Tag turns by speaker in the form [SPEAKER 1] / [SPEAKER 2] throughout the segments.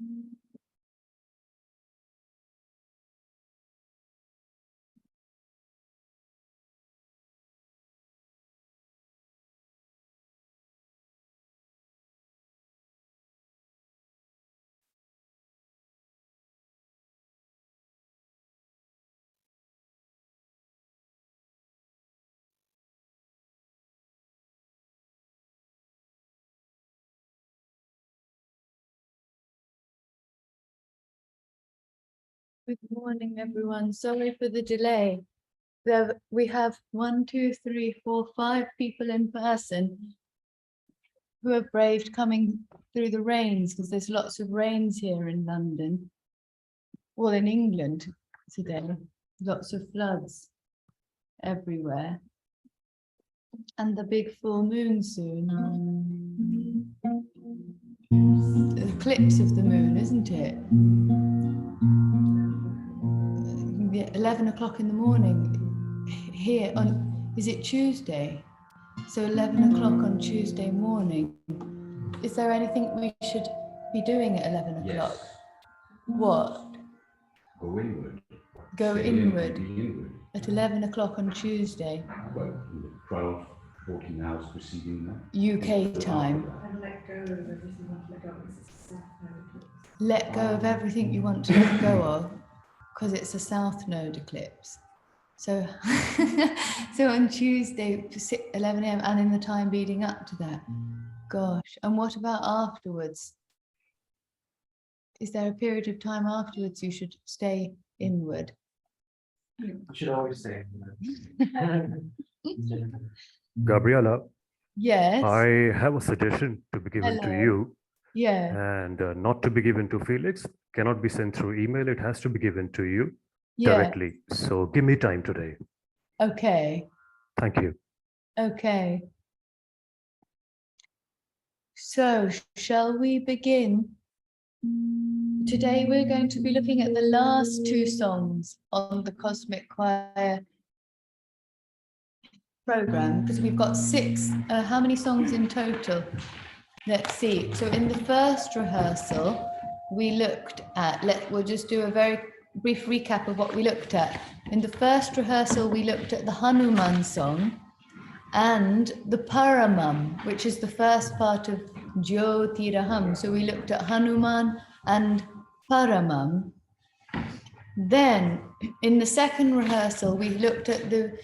[SPEAKER 1] Good morning, everyone. Sorry for the delay. We have 1, 2, 3, 4, 5 people in person who have braved coming through the rains, because there's lots of rains here in London. Well, in England today, lots of floods everywhere. And the big full moon soon. The eclipse of the moon, isn't it? 11 o'clock in the morning here on, is it Tuesday? So 11 o'clock on Tuesday morning. Is there anything we should be doing at 11 o'clock?
[SPEAKER 2] Yes.
[SPEAKER 1] What?
[SPEAKER 2] Go inward.
[SPEAKER 1] Go
[SPEAKER 2] Stay
[SPEAKER 1] inward.
[SPEAKER 2] Inward.
[SPEAKER 1] At 11 o'clock on Tuesday.
[SPEAKER 2] Well, 12, 14 hours preceding that.
[SPEAKER 1] UK time.
[SPEAKER 3] And let go of everything you want to let go of.
[SPEAKER 1] Let go of everything you want to let go of, because it's a south node eclipse. So, so on Tuesday, 11 a.m. and in the time leading up to that. Gosh, and what about afterwards? Is there a period of time afterwards you should stay inward?
[SPEAKER 4] You should always say.
[SPEAKER 5] Gabriella,
[SPEAKER 1] Yes.
[SPEAKER 5] I have a suggestion to be given to you,
[SPEAKER 1] Yeah.
[SPEAKER 5] and not to be given to Felix. Cannot be sent through email. It has to be given to you
[SPEAKER 1] Yeah.
[SPEAKER 5] directly. So give me time today.
[SPEAKER 1] Okay.
[SPEAKER 5] Thank you.
[SPEAKER 1] Okay. So, shall we begin? Today we're going to be looking at the last 2 songs on the Cosmic Choir program, because we've got 6. How many songs in total? Let's see. So in the first rehearsal, we looked at, we'll just do a very brief recap of what we looked at. In the first rehearsal, we looked at the Hanuman song and the Paramam, which is the first part of Jyotiraham. So we looked at Hanuman and Paramam. Then in the second rehearsal, we looked at the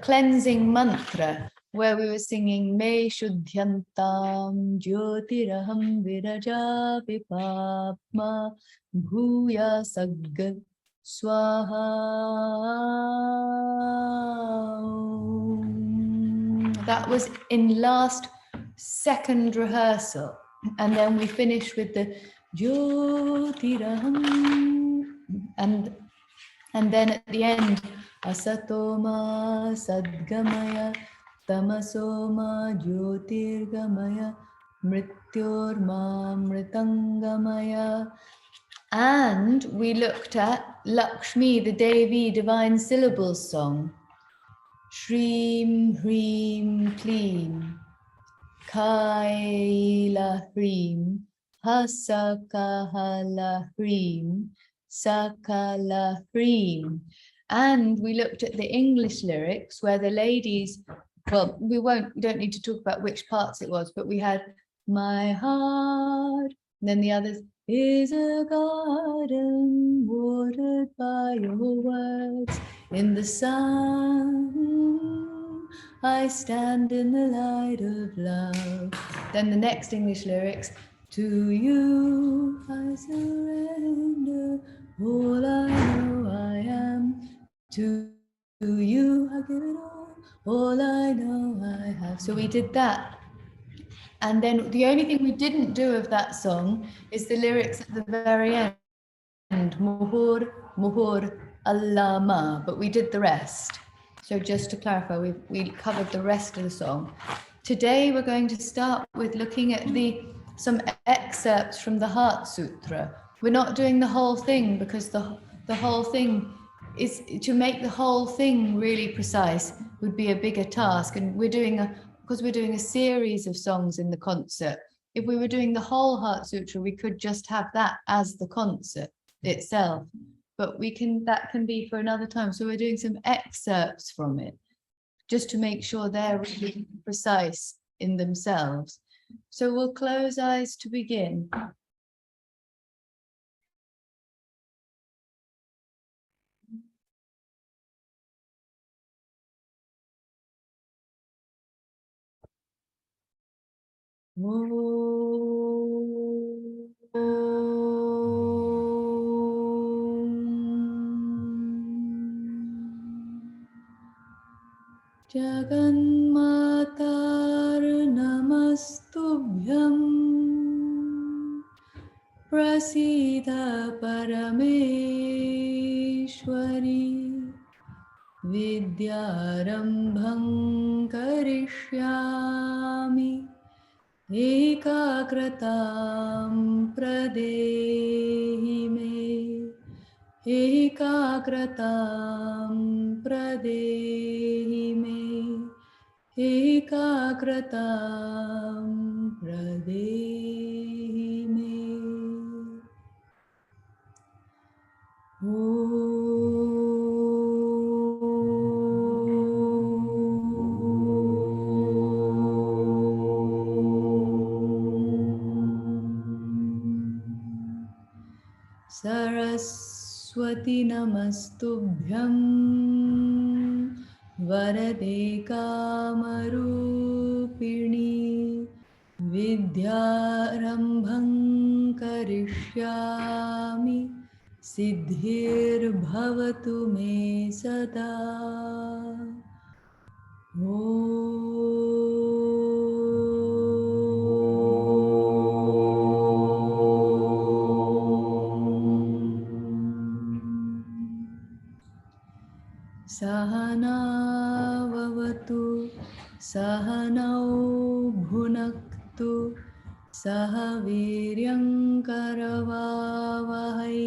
[SPEAKER 1] cleansing mantra, where we were singing Me Shuddhyantam Jyotiraham Viraja Vipapma Bhuya Sagga Swaha. That was in last second rehearsal. And then we finished with the Jyotiraham. And then at the end, Asatoma Sadgamaya Tamasoma Jyotirgamaya Mrityorma Mritangamaya. And we looked at Lakshmi, the Devi divine syllables song. Shreem Hreem Kleem Kaila Hreem Hasakahala Hreem Sakala Hreem. And we looked at the English lyrics where the ladies, well, we don't need to talk about which parts it was, but we had my heart, and then the others is a garden watered by your words. In the sun, I stand in the light of love. Then the next English lyrics, to you I surrender all I know I am. To you I give it all I know I have. So we did that. And then the only thing we didn't do of that song is the lyrics at the very end. Muhur, Muhur, Allama, but we did the rest. So just to clarify, we covered the rest of the song. Today we're going to start with looking at some excerpts from the Heart Sutra. We're not doing the whole thing because the whole thing is, to make the whole thing really precise would be a bigger task. And because we're doing a series of songs in the concert, if we were doing the whole Heart Sutra, we could just have that as the concert itself. But that can be for another time. So we're doing some excerpts from it, just to make sure they're really precise in themselves. So we'll close eyes to begin. Jaganmatar namastubhyam prasida parameshwari vidyarambham karishyami ekagratam pradehi me ekagratam pradehi me ekagratam pradehi me. Saraswati namastubhyam varade kamarupini vidyarambham karishyami siddhir bhavatu me sada. Sahana vavatu sahanau bhunaktu sahaviryam karavavahai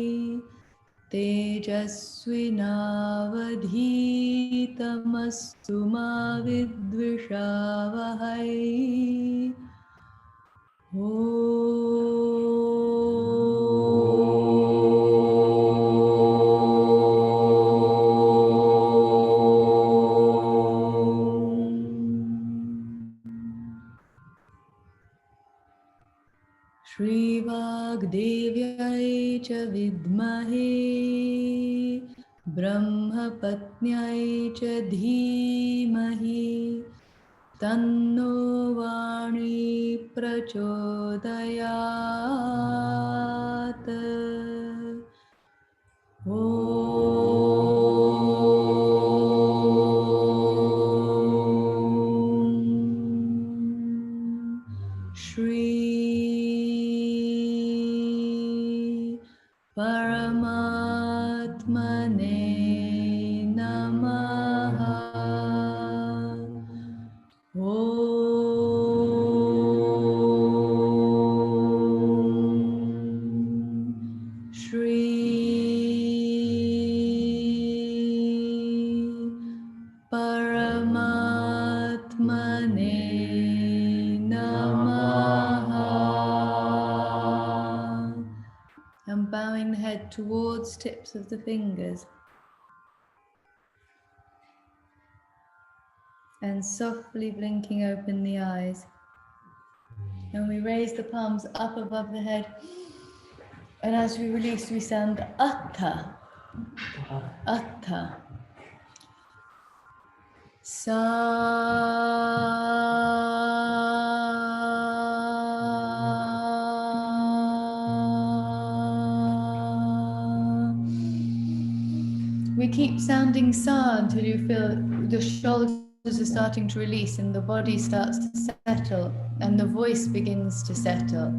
[SPEAKER 1] tejasvinavadhitamastu ma vidvishavahai. Shri Vagdevyai cha vidmahi Brahmapatnyai cha dhimahi Tanno Vani prachodayat. Shri Paramatmane Namaha. Shri Paramatmane Namaha. I'm bowing the head towards tips of the fingers and softly blinking open the eyes. And we raise the palms up above the head. And as we release, we sound Atta. Atta. We keep sounding Sa until you feel the shoulders are starting to release and the body starts to settle and the voice begins to settle.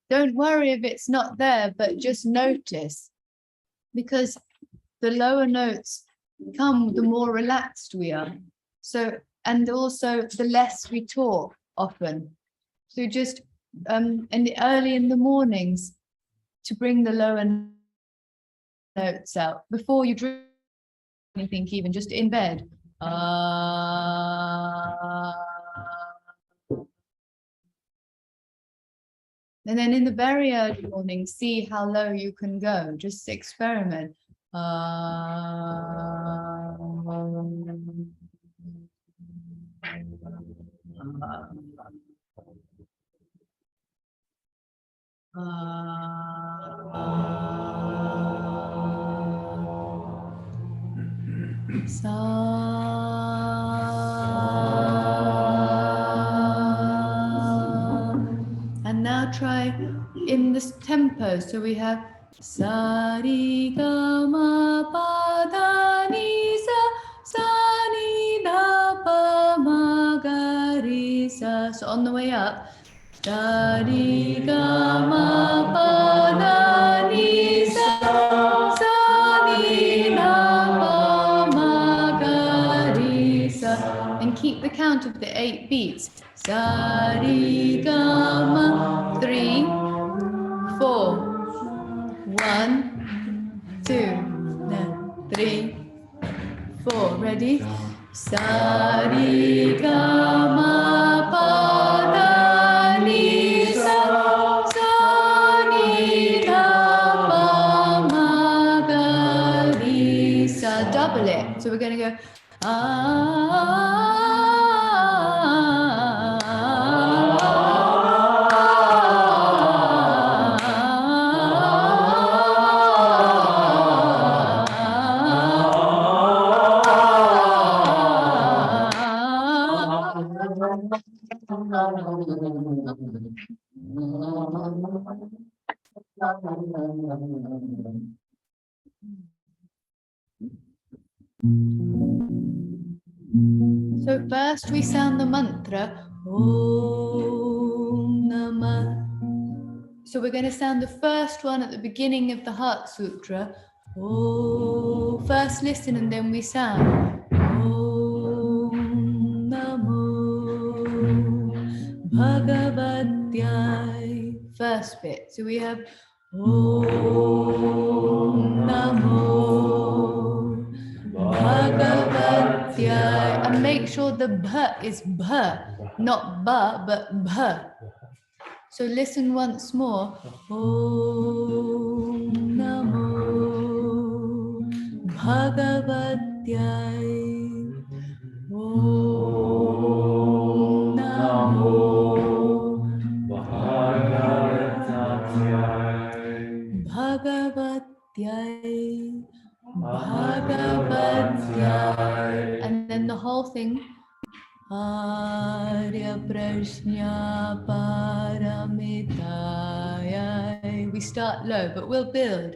[SPEAKER 1] Don't worry if it's not there, but just notice, because the lower notes come the more relaxed we are. So, and also the less we talk often. So just early in the mornings to bring the lower notes out before you drink anything, even just in bed. And then in the very early morning, see how low you can go. Just experiment. And now try in this tempo. So we have sa ri ga ma pa da ni sa, sa ni da pa ma ga ri sa. So on the way up, da ri ga ma pa da ni sa, sa ni da pa ma ga ri sa. And keep the count of the 8 beats. Sa ri ga ma, 3, 4, 1, 2, 3, 4. Ready? Sa ri ga ma pa da ni sa, sa ni da pa ma ga ri sa. Double it. So we're going to go So first we sound the mantra Om Namah. So we're going to sound the first one at the beginning of the Heart Sutra. Oh, first listen and then we sound Om Namo Bhagavatya. First bit. So we have Om Namo Bhagavatya. And make sure the bh is bh, not ba, but bh. So listen once more. Om Namo Bhagavatya. Om Namo Bhagavatya. Bhagavatya. And then the whole thing. Arya Prajna Paramitaya. We start low, but we'll build.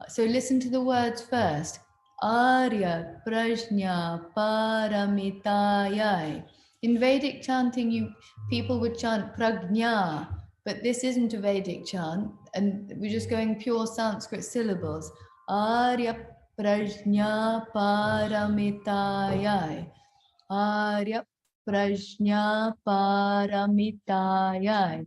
[SPEAKER 1] So listen to the words first. Arya Prajna Paramitaya. In Vedic chanting, people would chant Prajna, but this isn't a Vedic chant, and we're just going pure Sanskrit syllables. Arya Prajna Paramitaya. Arya Prajna Paramitaya.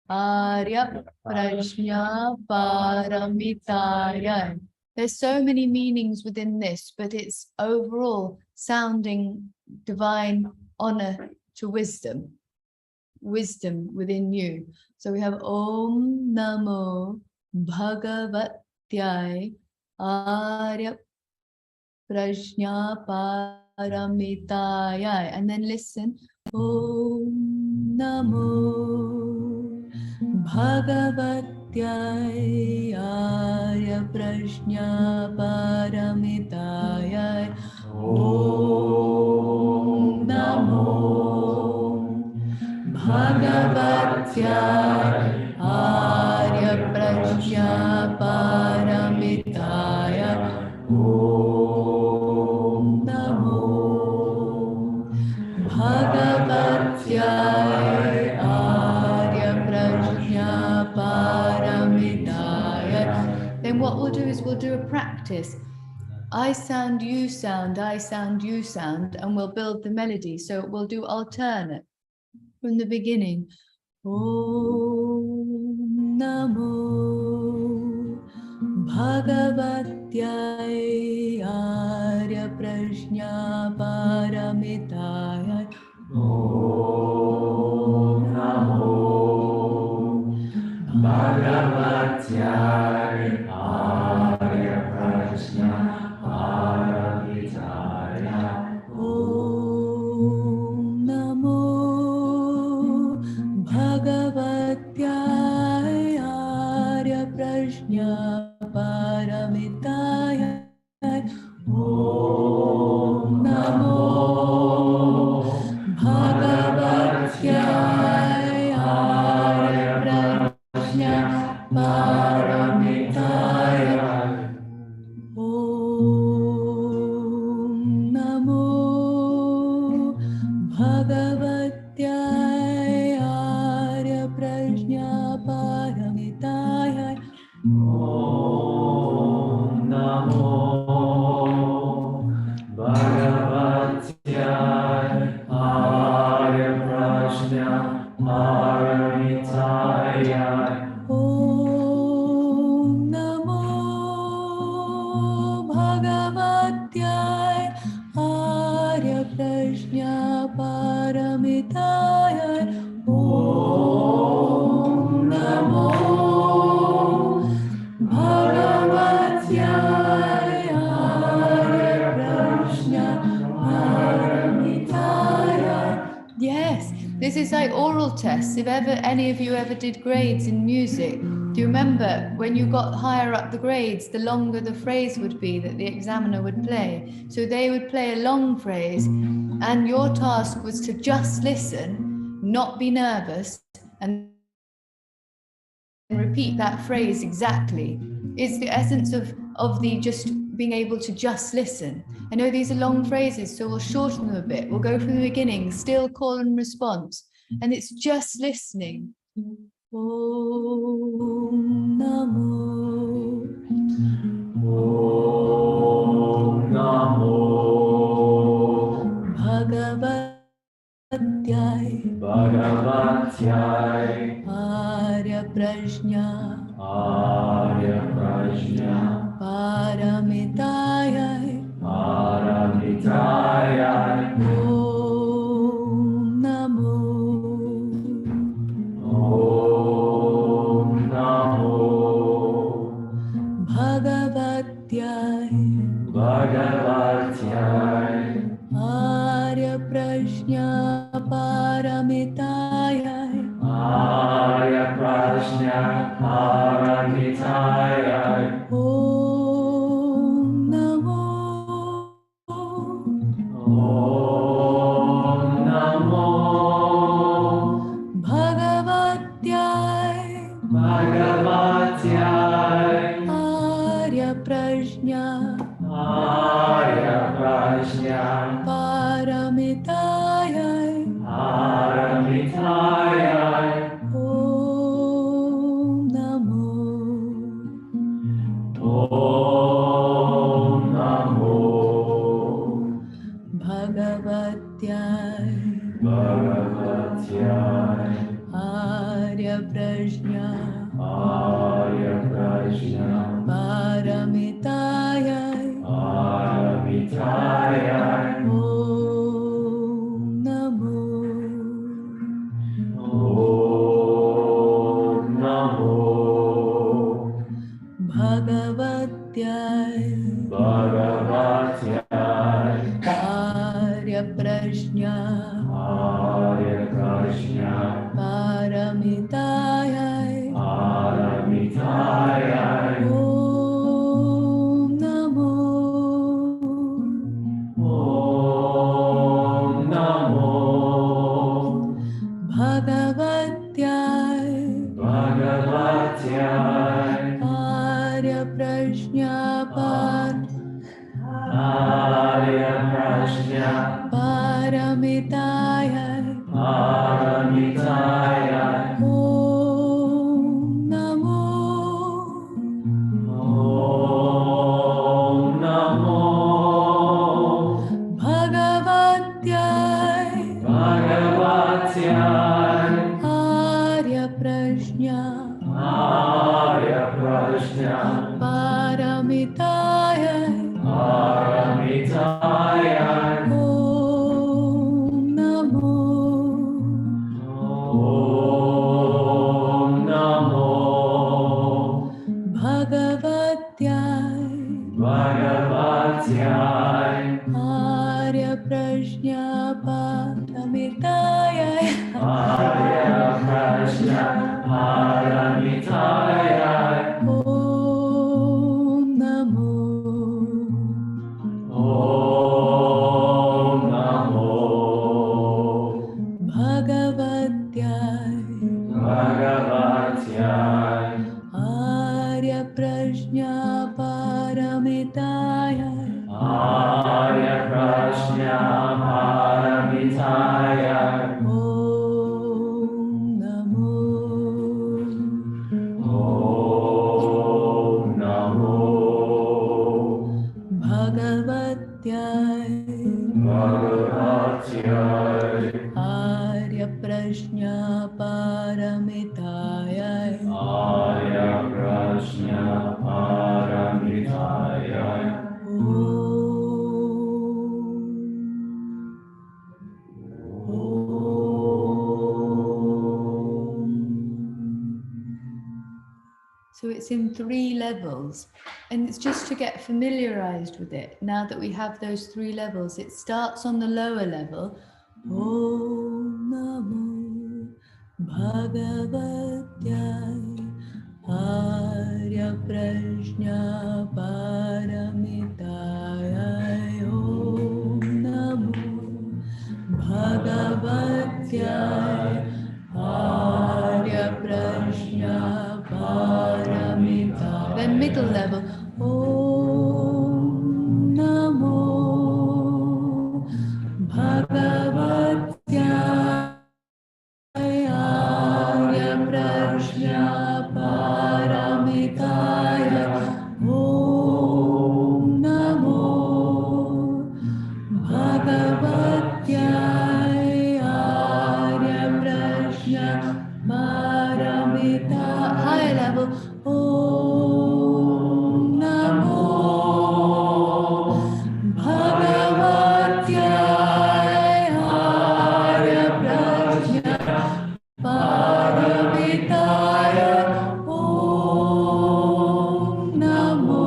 [SPEAKER 1] Arya Prajna Paramitaya. There's so many meanings within this, but it's overall sounding divine honor to wisdom. Wisdom within you. So we have Om Namo Bhagavatya Arya Prajna Paramitaya. And then listen. Om Namo Bhagavatya Arya Prajna Paramitaya. Om Namo Bhagavatya Arya Prajna Paramitaya. Om Namo Bhagavatya Arya Prajna Paramitaya. Then what we'll do is we'll do a practice. I sound, you sound, I sound, you sound, and we'll build the melody. So we'll do alternate from the beginning. Om Namo Bhagavatya Arya Prajna Paramitaya. Om Namo Bhagavatya Arya Prajna Paramitaya. Om Namo Bhagavatya Arya Prajna Paramitaya. Om Namo Bhagavatya Arya Prajna Paramitaya. Om Namo Bhagavatya Arya Prajna Paramitaya. Om Namo Bhagavatya Arya Prajna Paramitaya. Om Namo Bhagavatya Arya Prajna Paramitaya. Om Namo Bhagavatya Arya Prajna Paramitaya. Yes, this is like oral tests. If ever any of you ever did grades in music, do you remember when you got higher up the grades, the longer the phrase would be that the examiner would play? So they would play a long phrase, and your task was to just listen, not be nervous, and repeat that phrase exactly. It's the essence of the just being able to just listen. I know these are long phrases, so we'll shorten them a bit. We'll go from the beginning, still, call and response. And it's just listening. Om Namo. Om Namo. Bhagavatyai. Bhagavatyai. Arya Prajna. Arya Prajna. Paramitayai. Paramitayai. Om Namo. Om Namo. Bhagavatyai. Bhagavatyai. Arya Prajna Paramitayai. Arya Prajna Paramitayai. Om Namo. Om Namo. Bhagavatyai. Bhagavatyai. Arya Prajna. Arya Prajna. Paramitayai. Paramitayai. Om Namo. Om Namo. Bhagavatyai. Bhagavatyai. Arya Prajna. Arya Prajna. Paramitayai. Paramitayai. Om Namo. Om Namo. Bhagavatyai. Bhagavatyai. Arya Prajna. Arya Prajna. Paramitayai. Paramitayai. Om Namo. Om Namo. Bhagavatyai. Bhagavatyai. Arya Prajna. Arya Prajna. Paramitayai. Paramitayai. Om Namo. Om Namo. Bhagavatyai. Bhagavatyai. Arya Prajna. Arya Prajna. Paramitayai. Paramitayai. Om Namo. Om Namo. Bhagavatyai. Bhagavatyai. Arya Prajna. Paramitayai. Arya Prajna. Paramitayai. Om Namo. Om Namo. Bhagavatyai. Bhagavatyai. Arya Prajna. Paramitayai. Arya Prajna. Paramitayai. Om Namo. Om Namo. Bhagavatyai. Bhagavatyai. Arya Prajna. Paramitayai. Arya Prajna. Paramitayai. So it's in 3 levels, and it's just to get familiarized with it. Now that we have those 3 levels, it starts on the lower level. Om Namo Bhagavatyai. Arya Prajna Paramitayai. Om Namo Bhagavatyai. Arya Prajna Paramitayai. Then middle level, Om Namo Bhagavate Prajna Paramitaya Om Namo Bhagavate Prajna Paramita. Higher level, Om Namo Bhagavate Paramitaya Om Namo.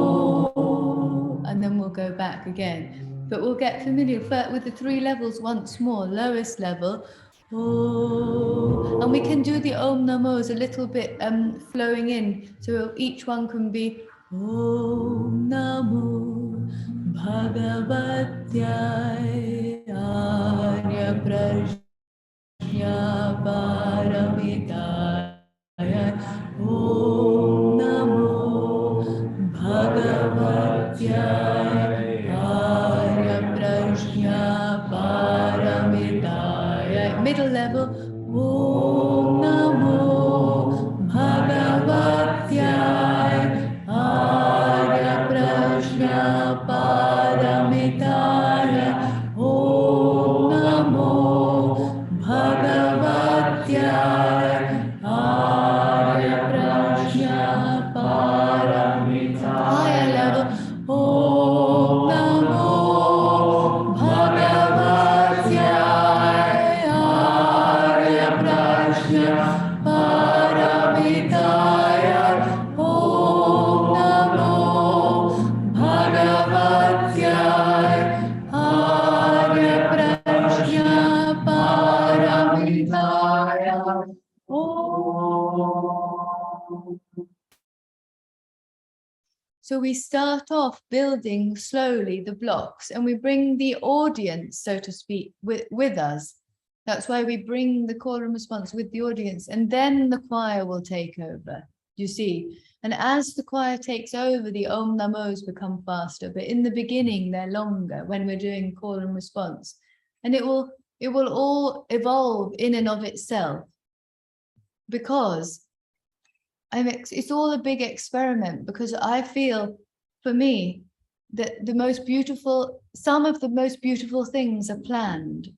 [SPEAKER 1] And then we'll go back again. But we'll get familiar with the three levels once more. Lowest level, Om. And we can do the Om Namos a little bit flowing in. So each one can be Om Namo Bhagavate Arya Prajna Paramitaya Om Namo Bhagavate Arya Prajna Paramitaya. Middle level, Om Namo Bhagavate Arya Prajna Paramitaya Om Namo Bhagavate Arya Prajna Paramitaya. Higher level, Om Namo Bhagavate Arya Prajna Paramitaya Om Namo Bhagavate Arya Prajna Paramitaya Om. So we start off building slowly the blocks, and we bring the audience, so to speak, with us. That's why we bring the call and response with the audience, and then the choir will take over, you see. And as the choir takes over, the Om Namos become faster, but in the beginning they're longer when we're doing call and response. And it will all evolve in and of itself, because it's all a big experiment, because I feel, for me, that some of the most beautiful things are planned.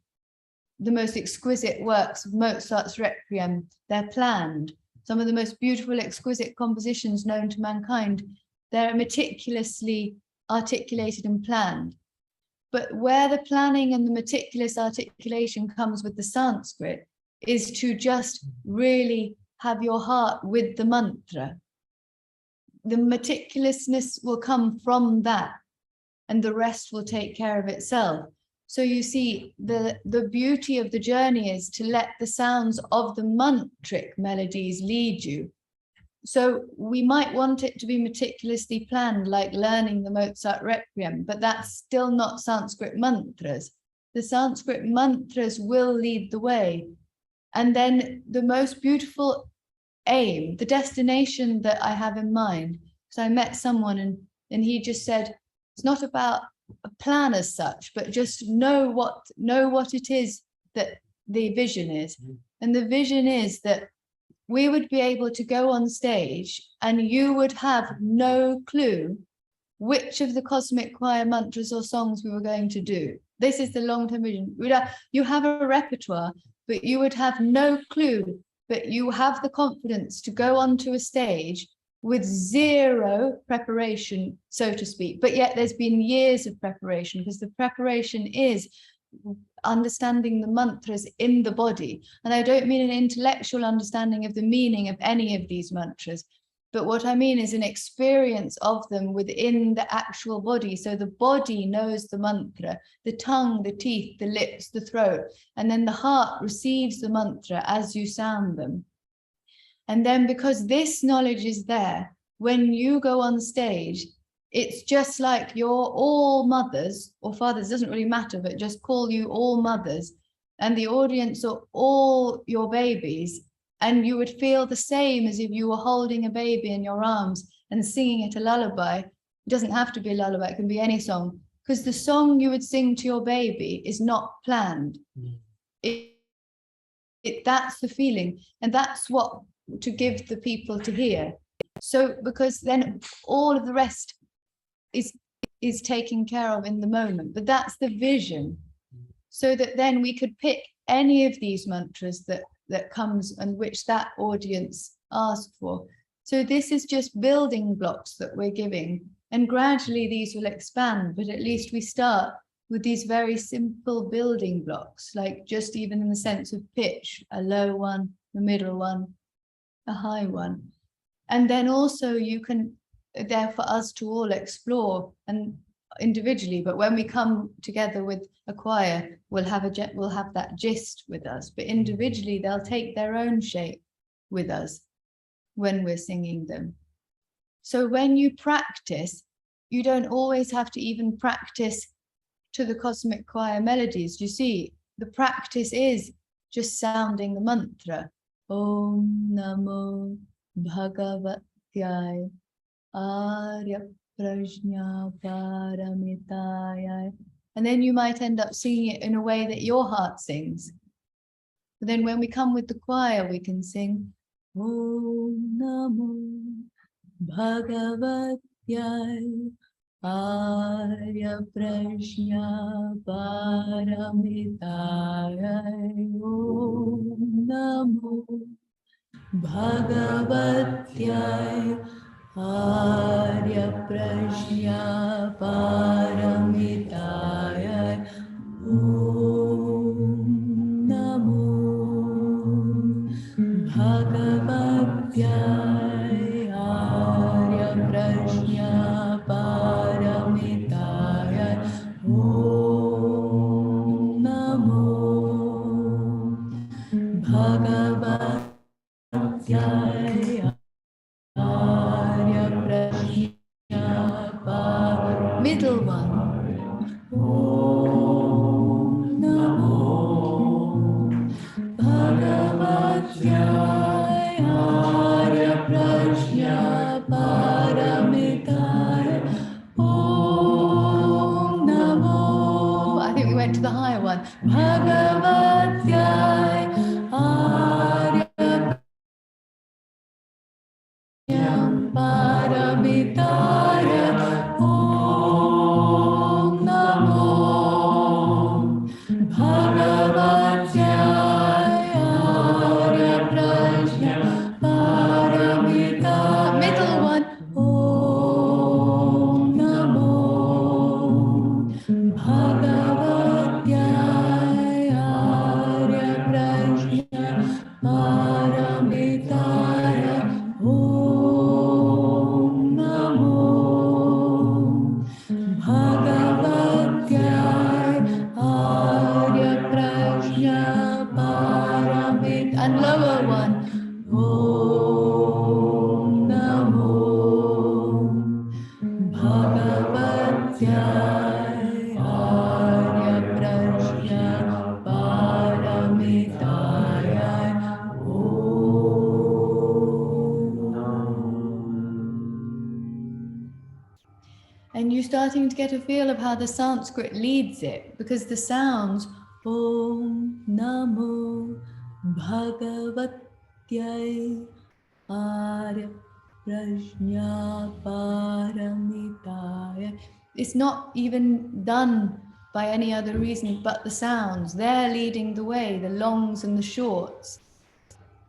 [SPEAKER 1] The most exquisite works of Mozart's Requiem, they're planned. Some of the most beautiful, exquisite compositions known to mankind, they're meticulously articulated and planned. But where the planning and the meticulous articulation comes with the Sanskrit is to just really have your heart with the mantra. The meticulousness will come from that, and the rest will take care of itself. So you see, the beauty of the journey is to let the sounds of the mantric melodies lead you. So we might want it to be meticulously planned, like learning the Mozart Requiem, but that's still not Sanskrit mantras. The Sanskrit mantras will lead the way. And then the most beautiful aim, the destination that I have in mind, because I met someone and he just said, it's not about a plan as such, but just know what it is that the vision is. And the vision is that we would be able to go on stage and you would have no clue which of the cosmic choir mantras or songs we were going to do. This is the long-term vision. You have a repertoire, but you would have no clue. But you have the confidence to go onto a stage with zero preparation, so to speak. But yet there's been years of preparation, because the preparation is understanding the mantras in the body. And I don't mean an intellectual understanding of the meaning of any of these mantras, but what I mean is an experience of them within the actual body. So the body knows the mantra, the tongue, the teeth, the lips, the throat, and then the heart receives the mantra as you sound them. And then because this knowledge is there, when you go on stage, it's just like you're all mothers or fathers, doesn't really matter, but just call you all mothers, and the audience are all your babies. And you would feel the same as if you were holding a baby in your arms and singing it a lullaby. It doesn't have to be a lullaby, it can be any song. Because the song you would sing to your baby is not planned. That's the feeling. And that's what to give the people to hear. So because then all of the rest is taken care of in the moment. But that's the vision. So that then we could pick any of these mantras that comes and which that audience asked for. So this is just building blocks that we're giving, and gradually these will expand, but at least we start with these very simple building blocks, like just even in the sense of pitch, a low one, a middle one, a high one. And then also you can, there for us to all explore and individually, but when we come together with a choir, we'll have that gist with us, but individually they'll take their own shape with us when we're singing them. So when you practice, you don't always have to even practice to the cosmic choir melodies. You see, the practice is just sounding the mantra. Om Namo Bhagavatya Arya Prajna Paramitaya. And then you might end up singing it in a way that your heart sings. But then when we come with the choir, we can sing Om Namo Bhagavatya Arya Prajna Paramitaya. Om Namo Bhagavatya Arya Prajna Paramitaya. Om Namo Bhagavatya Arya Prajna Paramitaya. Om Namo Bhagavatya Arya Prajna Paramitaya. Middle one. Om Namo Bhagavatya Arya Prajna Paramitaya. Om Namo. I think we went to the higher one. Bhagavatya Arya Paramitaya. Om Namo Bhagavatya Arya Prajna Paramitaya. Middle one. Om Namo Bhagavatya Arya Prajna Paramitaya. Om Namo Bhagavatya Arya Prajna Paramitaya. And lower one. Om Namo Bhagavatya Arya Prajna Paramitaya. And you're starting to get a feel of how the Sanskrit leads it, because the sounds Om Namo Bhagavatya Arya Prajna Paramitaya. It's not even done by any other reason but the sounds. They're leading the way, the longs and the shorts.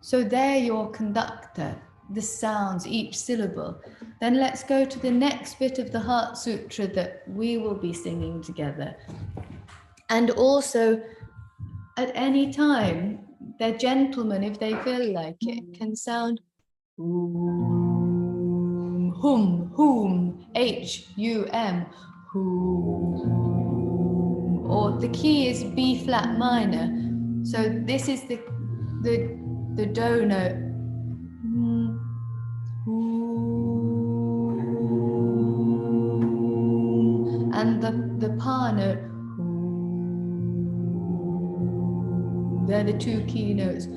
[SPEAKER 1] So they're your conductor, the sounds, each syllable. Then let's go to the next bit of the Heart Sutra that we will be singing together. And also, at any time, they're gentlemen, if they feel like it, can sound hum, hum, H-U-M, hum. Or the key is B flat minor. So this is the do note. And the pa note. They're the two key notes.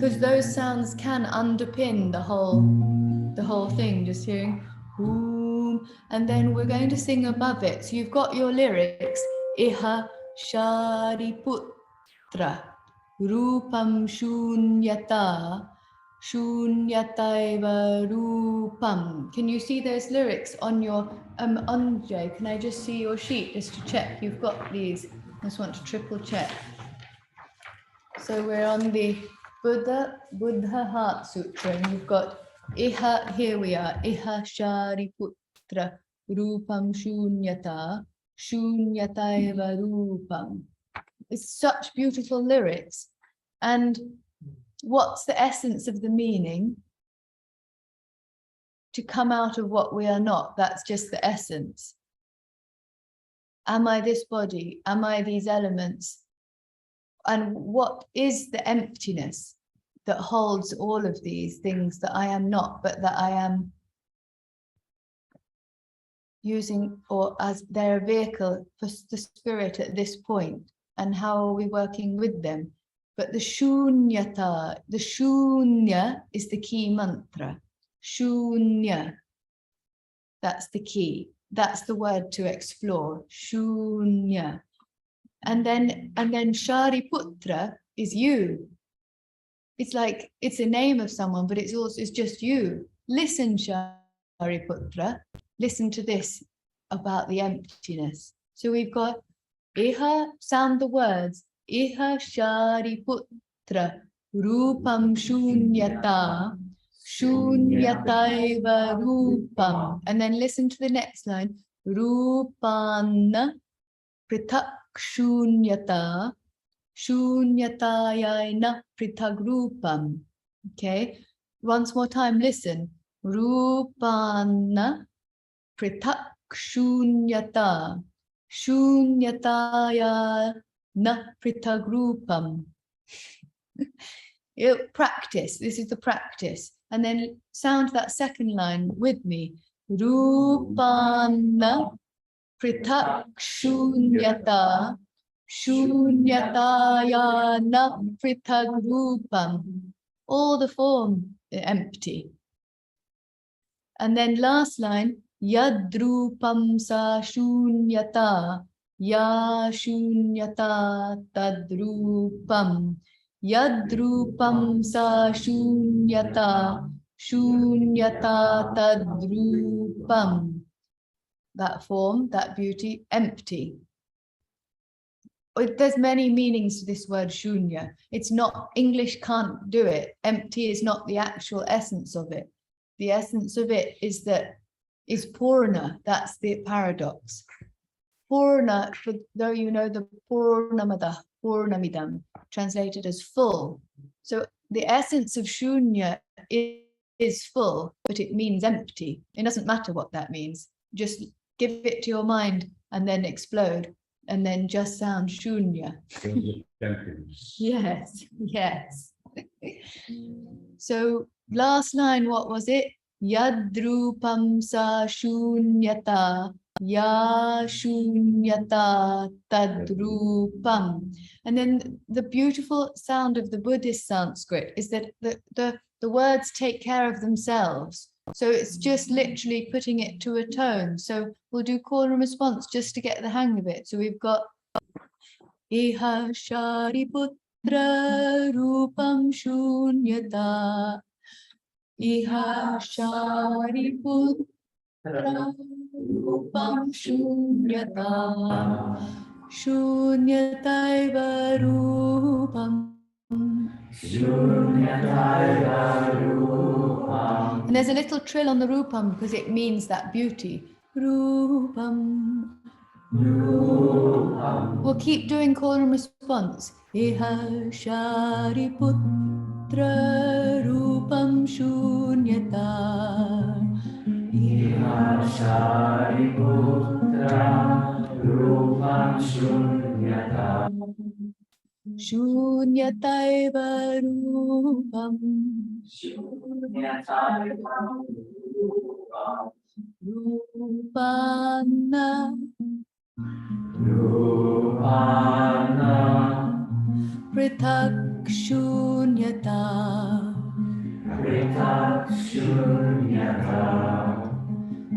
[SPEAKER 1] because those sounds can underpin the whole thing, just hearing boom, and then we're going to sing above it. So you've got your lyrics, iha shariputra rupam shunyata shunyataiva rupam. Can you see those lyrics on your Andre? Can I just see your sheet just to check you've got these? I just want to triple check. So we're on the Buddha Heart Sutra, and you've got iha, here we are, iha shariputra rupam shunyata shunyataiva rupam. It's such beautiful lyrics. And what's the essence of the meaning? To come out of what we are not, that's just the essence. Am I this body? Am I these elements? And what is the emptiness that holds all of these things that I am not, but that I am using, or as their vehicle for the spirit at this point? And how are we working with them? But the shunyata, the shunya is the key mantra. Shunya, that's the key. That's the word to explore. Shunya. And then Shariputra is you. It's like, it's a name of someone, but it's just you. Listen, Shariputra. Listen to this about the emptiness. So we've got iha, sound the words. Iha Shariputra rupam shunyata shunyataiva rupam. And then listen to the next line. Rupanna pritak shunyata shunyatayana pritag rupam. Okay, once more time, listen. Rupanna pritak shunyata shunyatayana pritag rupam. Practice, this is the practice. And then sound that second line with me. Rupanna pritak shunyata shunyatayana pritag rupam. All the form empty. And then last line, yadrupam sa shunyata ya shunyata tadrupam. Yadrupam sa shunyata shunyata tadrupam. That form, that beauty, empty. There's many meanings to this word shunya. It's not, English can't do it. Empty is not the actual essence of it. The essence of it is purna. That's the paradox. Purna, though you know the purnamada, purnamidam, translated as full. So the essence of shunya is full, but it means empty. It doesn't matter what that means. Just give it to your mind and then explode, and then just sound shunya. Yes, yes. So last line, what was it? Yadrupam sa shunyata ya shunyata tadrupam. And then the beautiful sound of the Buddhist Sanskrit is that the words take care of themselves. So it's just literally putting it to a tone. So we'll do call and response just to get the hang of it. So we've got iha shariputra rupam shunyata iha shariputra rupam shunyata shunyataiva rupam. And there's a little trill on the rupam because it means that beauty. Rupam. Rupam. We'll keep doing call and response. Iha shariputra rupam shunyata. Iha shariputra rupam shunyata. Shunyataiva rupam. Shunyataiva rupam. Rupanna. Rupanna. pritak shunyata.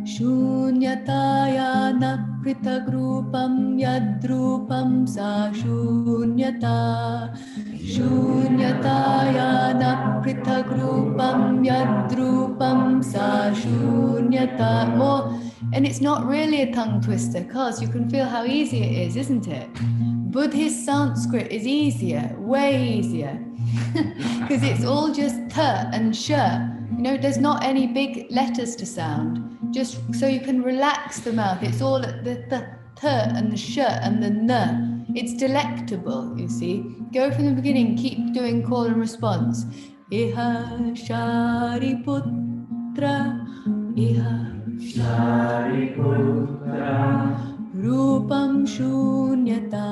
[SPEAKER 1] Shunyataya na pritagrupam yadrupam sa shunyata. Shunyataya na pritagrupam yadrupam sa shunyata. More, and it's not really a tongue twister because you can feel how easy it is, isn't it? Buddhist Sanskrit is easier, way easier, because it's all just t and sh. You know, there's not any big letters to sound, just so you can relax the mouth. It's all at the t and the sh and the n. It's delectable, you see. Go from the beginning, keep doing call and response. Iha Shariputra, Iha Shariputra, Rupam Shunyata,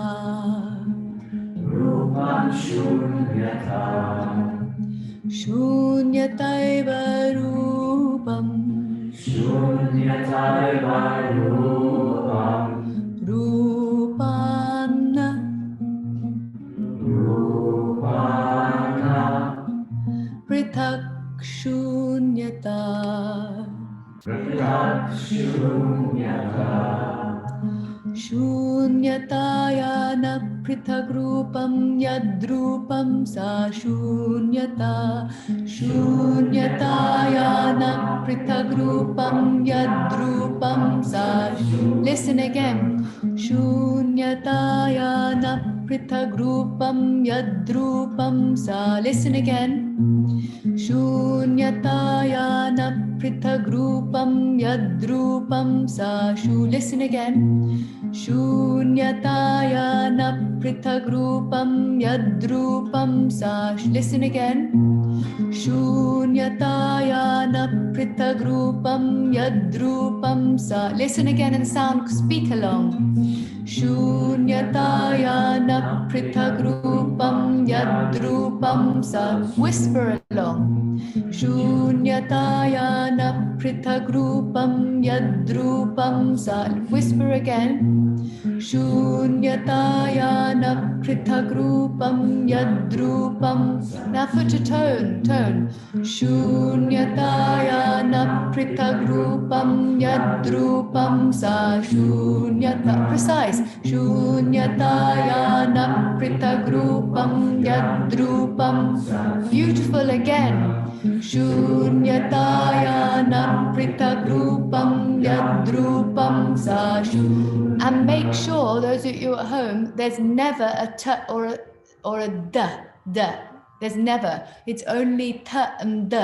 [SPEAKER 1] Rupam Shunyata, Shunyataiva Rupam, Shunyataiva Rupam, Rupana, Rupana, Pritak Shunyata, Pritak Shunyata. Shunyataya na pritagrupam yadrupam sa shunyata. Shunyataya na pritagrupam yadrupam sa. Listen again. Shunyataya na pritagrupam yadrupam sa. Listen again. Shunyataya na pritagrupam yadrupam sa. Listen again. Shunyataya na pritagrupam yadrupam sa. Listen again. Shunyataya na pritagrupam yadrupam sa. Listen again and speak along. Shunyataya na pritagrupam yadrupam sa. Whisper along. Shunyataya na pritagrupam yadrupam sa. Whisper again. Shunyataya na pritagrupam yadrupam. Now put a tone. Shunyataya na pritagrupam yadrupam sa. Shunyata. Precise. Shunyataya na pritagrupam yadrupam sa. Beautiful again. Shunyataya na pritagrupam yadrupam sa. And make sure, those of you at home, there's never a t or a d. There's never. It's only t and d.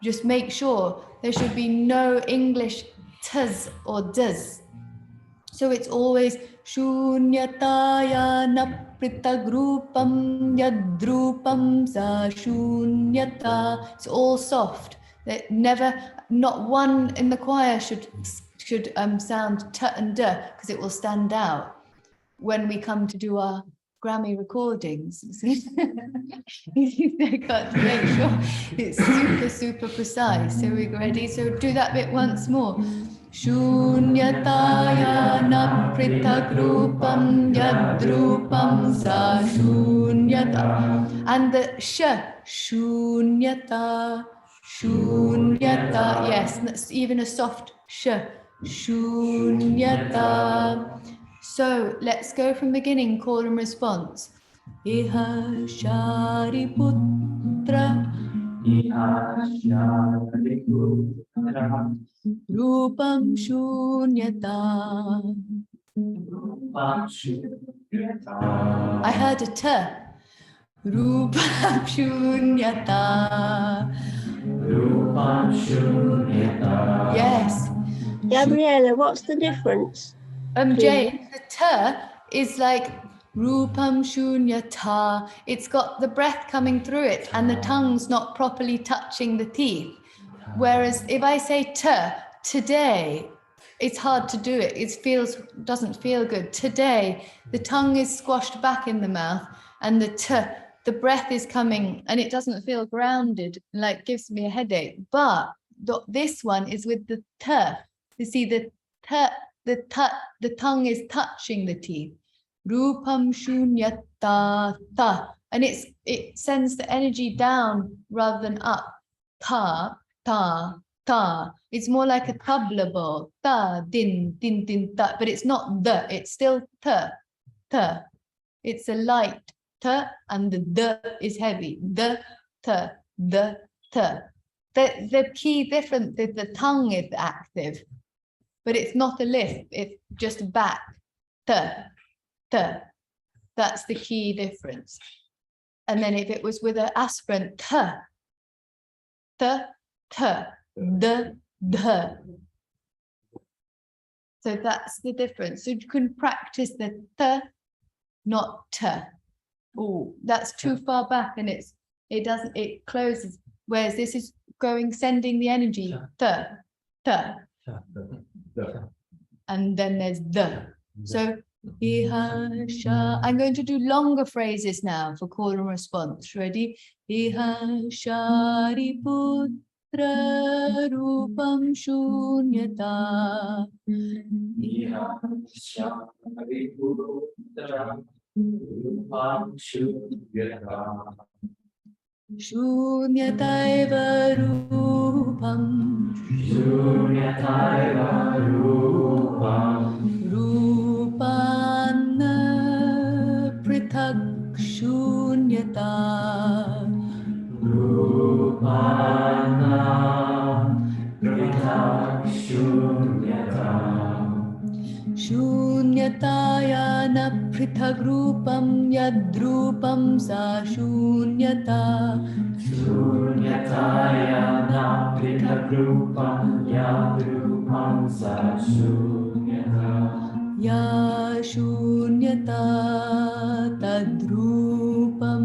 [SPEAKER 1] Just make sure there should be no English t's or d's. So it's always shunyataya na pritagrupam yadrupam sa shunyata. It's all soft. Never, not one in the choir should sound t and d, because it will stand out when we come to do our Grammy recordings. They've got to make sure it's super precise. So we're ready. So do that bit once more. Shunyataya na pritagrupam yadrupam sa shunyata. And the shunyata, yes, that's even a soft shunyata. So let's go from beginning, call and response. Iha Shariputra, Iha Shariputra, Rupam Shunyata. Rupam Shunyata. I heard a t. Rupam Shunyata. Rupam Shunyata. Yes.
[SPEAKER 6] Gabriella, what's the difference?
[SPEAKER 1] Jane, the t is like Rupam Shunyata. It's got the breath coming through it and the tongue's not properly touching the teeth. Whereas if I say today, it's hard to do it. It doesn't feel good. Today, the tongue is squashed back in the mouth and the breath is coming and it doesn't feel grounded, like gives me a headache. But this one is with the t. You see, the tongue is touching the teeth. Rupam shunyata ta. And it sends the energy down rather than up. Ta, ta, ta. It's more like a tabla ball. Ta, din, din, din, ta. But it's not the, it's still ta, ta. It's a light ta, and the is heavy. The, ta, the, ta. The key difference is the tongue is active, but it's not a lift, it's just back. Ta, ta. That's the key difference. And then if it was with an aspirant, ta, ta, ta, the. So that's the difference. So you can practice the ta, not ta. Oh, that's too far back, and it closes. Whereas this is sending the energy, ta, ta. And then there's the. So Iha sha. I'm going to do longer phrases now for call and response. Ready? Iha shari putra rupam shunyata.
[SPEAKER 4] Iha shari putra rupam shunyata.
[SPEAKER 1] Shunyataiva rupam.
[SPEAKER 4] Shunyataiva rupam.
[SPEAKER 1] Rupana prithak shunyata.
[SPEAKER 4] Rupana prithak shunyata.
[SPEAKER 1] Shunyataya na prithak rupam yadrupam sa shunyata.
[SPEAKER 4] Shunyataya na prithak rupam yadrupam sa shunyata.
[SPEAKER 1] Ya shunyata tadrupam.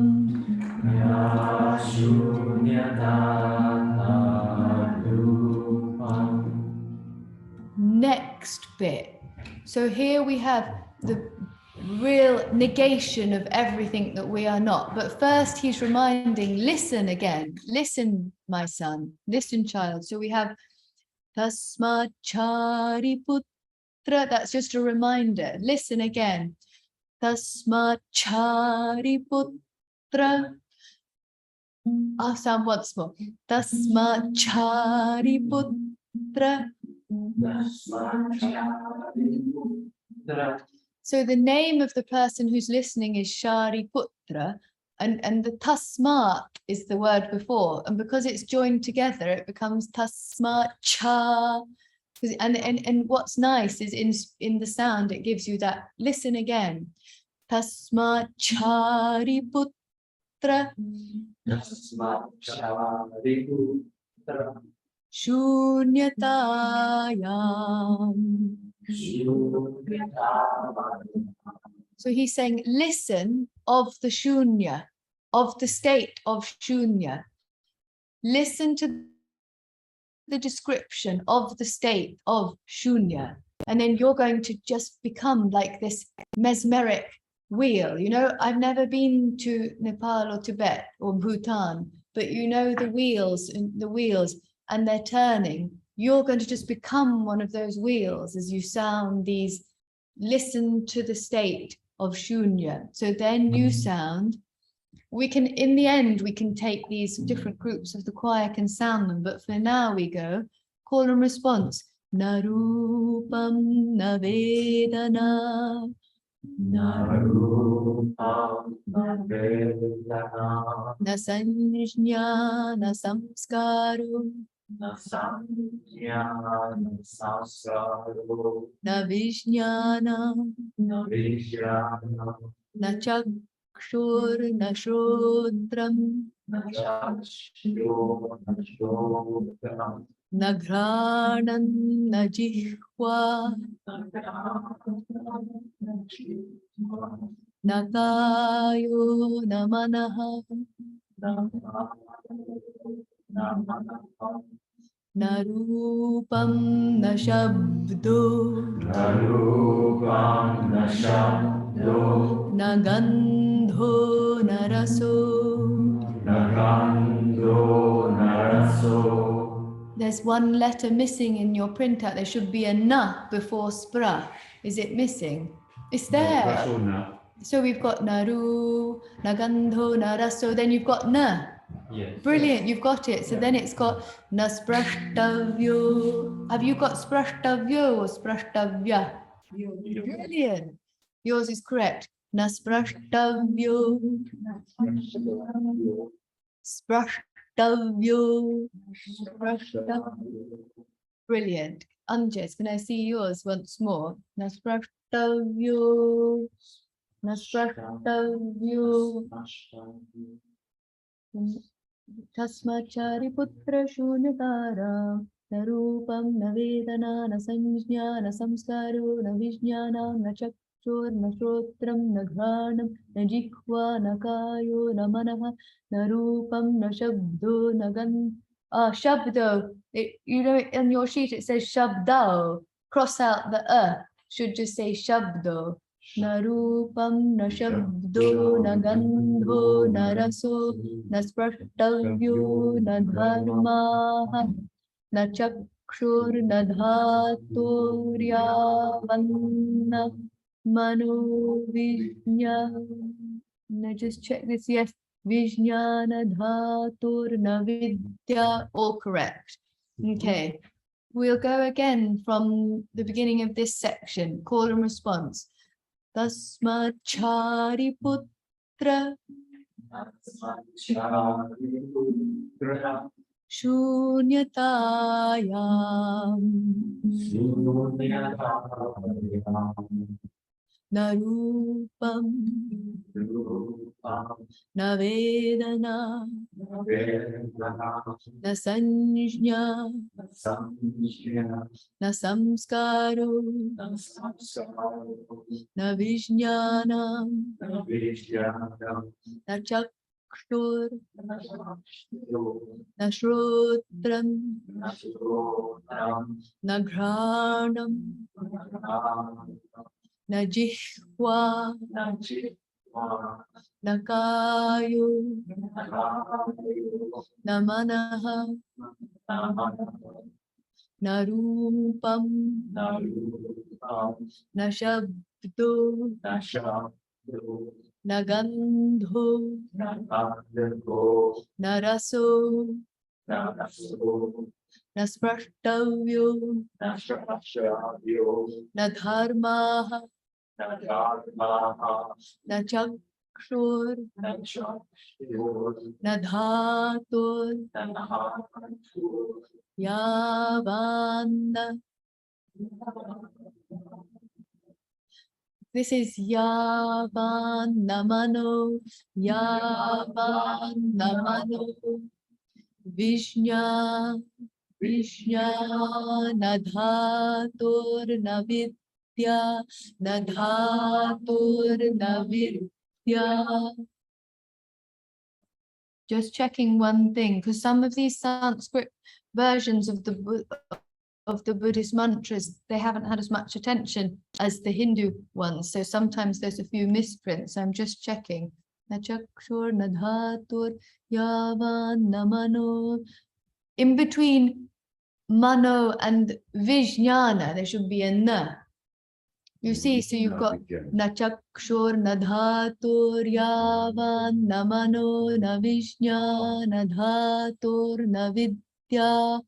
[SPEAKER 4] Ya shunyata tadrupam.
[SPEAKER 1] Next bit. So here we have the real negation of everything that we are not. But first he's reminding, listen again. Listen, my son. Listen, child. So we have tasmat chari putra. That's just a reminder. Listen again. Tasmat chari putra. I'll sound once more. Tasmat chari putra. So the name of the person who's listening is Shariputra, and the tasmat is the word before, and because it's joined together, it becomes tasmat cha. And what's nice is in the sound, it gives you that. Listen again. Tasmat Shariputra.
[SPEAKER 4] Tasmat Shariputra.
[SPEAKER 1] Shunyatayam. So he's saying, listen of the shunya, of the state of shunya. Listen to the description of the state of shunya. And then you're going to just become like this mesmeric wheel. You know, I've never been to Nepal or Tibet or Bhutan, but you know the wheels and they're turning. You're going to just become one of those wheels as you sound these, listen to the state of shunya. So then you sound, we can, in the end, we can take these different groups of the choir can sound them, but for now we go, call and response. Na rupam na vedana.
[SPEAKER 4] Na rupam na vedana.
[SPEAKER 1] Na sanjñā na samskaru.
[SPEAKER 4] Na sanjñāna samskaru.
[SPEAKER 1] Na vijñāna.
[SPEAKER 4] Na vijñāna.
[SPEAKER 1] Na chakshur na shrotram.
[SPEAKER 4] Na chakshur na shrotram.
[SPEAKER 1] Na ghranam na jihva. Na kayo na manaha. Na rupam na shabdo.
[SPEAKER 4] Na rupam na shabdo.
[SPEAKER 1] Na gandho na raso.
[SPEAKER 4] Na gandho na raso.
[SPEAKER 1] There's one letter missing in your printout. There should be a na before spra. Is it missing? It's there. So we've got naru, nagandho, naraso, then you've got na.
[SPEAKER 4] Yes.
[SPEAKER 1] Brilliant, you've got it. So then it's got nasprashtavyo. Have you got sprashtavyo or sprashtavya? Brilliant. Yours is correct. Nasprashtavyo. Sprashtavyo. Sprashtavyo. Brilliant. Anjas, can I see yours once more? Nasprashtavyo. Nasprashtavyo. Tasmachari putra shunyatara. Narupam na vedana na sanjna na samskaro na vijnana na chakshur na shrotram na ghanam na jikhva na kayo na manaha na rupam na shabdo na shabdo. You know, in your sheet it says shabdo. Cross out the should just say shabdo. Na rupam na shabdo na gandho na raso na sprashtavyo na dharma na chakshur na dhaturyavanna mano vijnana. Just check this. Yes, vijnana dhatur na vidya. All correct. Okay, we'll go again from the beginning of this section. Call and response. Tasmachari putra shunyatayam narupam na vedana na sanjna na samskaro na vijnana na chakshur na shrotram na ghanam na jihva na kayo na manaha na rupam na shabdo na gandho na raso na sprashtavyo na dharma na chakshur na dhatur yavanna. This is yavanna mano, yavanna mano, vishnya, vishnya na dhatur na vidya, na dhatur na vidya. Just checking one thing, because some of these Sanskrit versions of the Buddhist mantras, they haven't had as much attention as the Hindu ones. So sometimes there's a few misprints. I'm just checking. Nachakshur, nadhatur, yavan, namano. In between mano and vijnana, there should be a na. You see, so you've got nachakshur, nadhatur, yavan, namano, navishnya, nadhatur, navidya.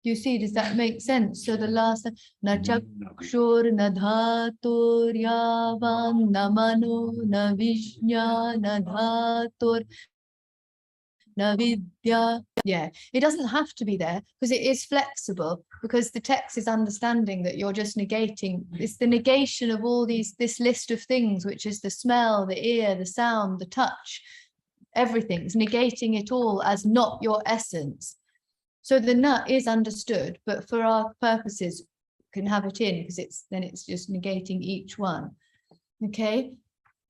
[SPEAKER 1] You see, does that make sense? So the last nachakshur, nadhatur, yavan, namano, navishnya, nadhatur, navidya. Yeah, it doesn't have to be there because it is flexible, because the text is understanding that you're just negating. It's the negation of all this list of things, which is the smell, the ear, the sound, the touch, everything. It's negating it all as not your essence. So the na is understood, but for our purposes, can have it in because it's just negating each one. Okay.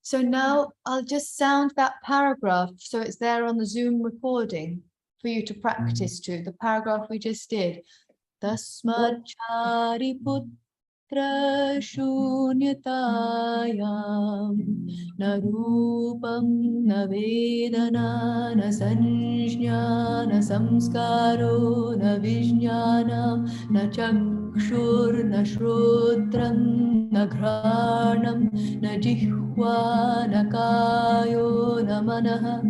[SPEAKER 1] So now I'll just sound that paragraph so it's there on the Zoom recording for you to practice to, the paragraph we just did. Tasmachari shunyatayam na rupam na vedana na sanjna na samskaro na vijnanam na chakshur na shrotram na ghranam na jihva na kayo na manaha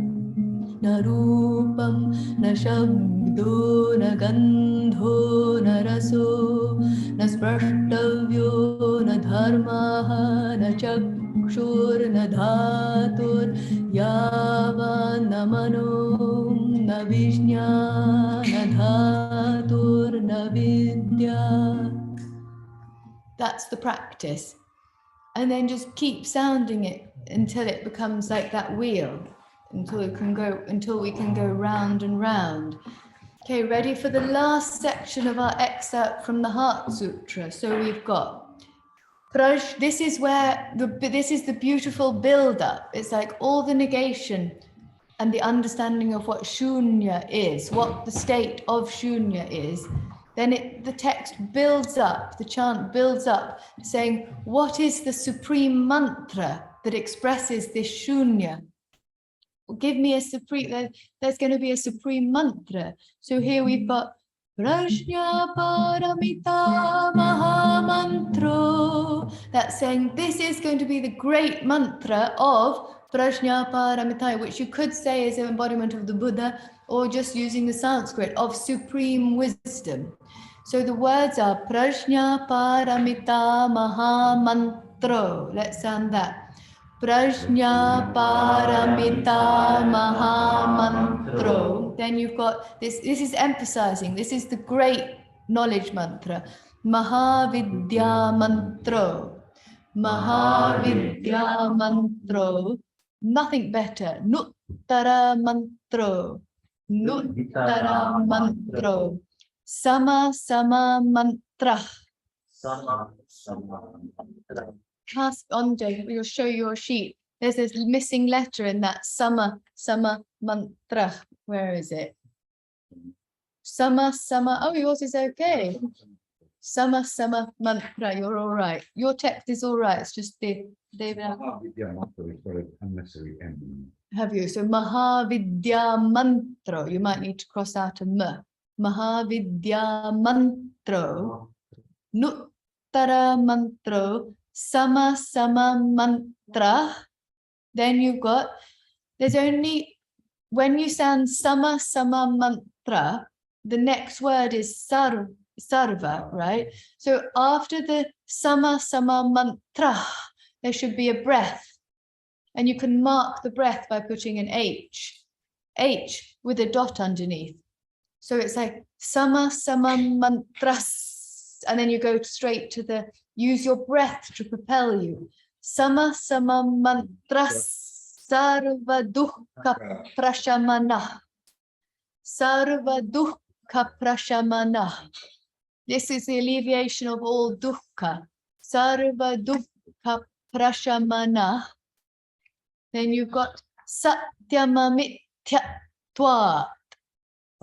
[SPEAKER 1] na rupam na shabdo na gandho na raso na sprashtavyo na dharma na chakshur na dhatur yavan na mano na vijna na dhatur na vidya. That's the practice. And then just keep sounding it until it becomes like that wheel, until we can go round and round. Okay, ready for the last section of our excerpt from the Heart Sutra. So we've got this is the beautiful build-up. It's like all the negation and the understanding of what shunya is, what the state of shunya is. Then the text builds up, the chant builds up, saying, what is the supreme mantra that expresses this shunya? Give me a supreme, there's going to be a supreme mantra. So here we've got Prajna Paramita Mahamantro. That's saying this is going to be the great mantra of Prajna Paramita, which you could say is an embodiment of the Buddha, or just using the Sanskrit of supreme wisdom. So the words are Prajna Paramita Mahamantro. Let's sound that. Prajna Paramita Mahamantro. Then you've got this is emphasizing, this is the great knowledge mantra. Mahavidya Mantro. Mahavidya Mantro. Nothing better. Nuttara Mantro. Nuttara Mantro. Sama Sama Mantra.
[SPEAKER 4] Sama mantra.
[SPEAKER 1] Pass on, Jay, we'll show your sheet. There's this missing letter in that Sama Mantra. Where is it? Sama. Oh, yours is okay. Sama Mantra. You're all right. Your text is all right. It's just David.
[SPEAKER 2] Mahavidya mantra is got an unnecessary M.
[SPEAKER 1] Have you? So Mahavidya Mantra. You might need to cross out a M. Mahavidya Mantra. Nuttara Mantra. Sama Mantra. Then you've got, there's only, when you sound Sama Mantra, the next word is Sarva, right? So after the Sama Mantra, there should be a breath. And you can mark the breath by putting an H with a dot underneath. So it's like Sama Mantras. And then you go straight to the, use your breath to propel you. Sama Mantras. Sarva Dukkha Prashamana. Sarva Dukkha Prashamana. This is the alleviation of all dukkha. Sarva Dukkha Prashamana. Then you've got Satyamamithyatva.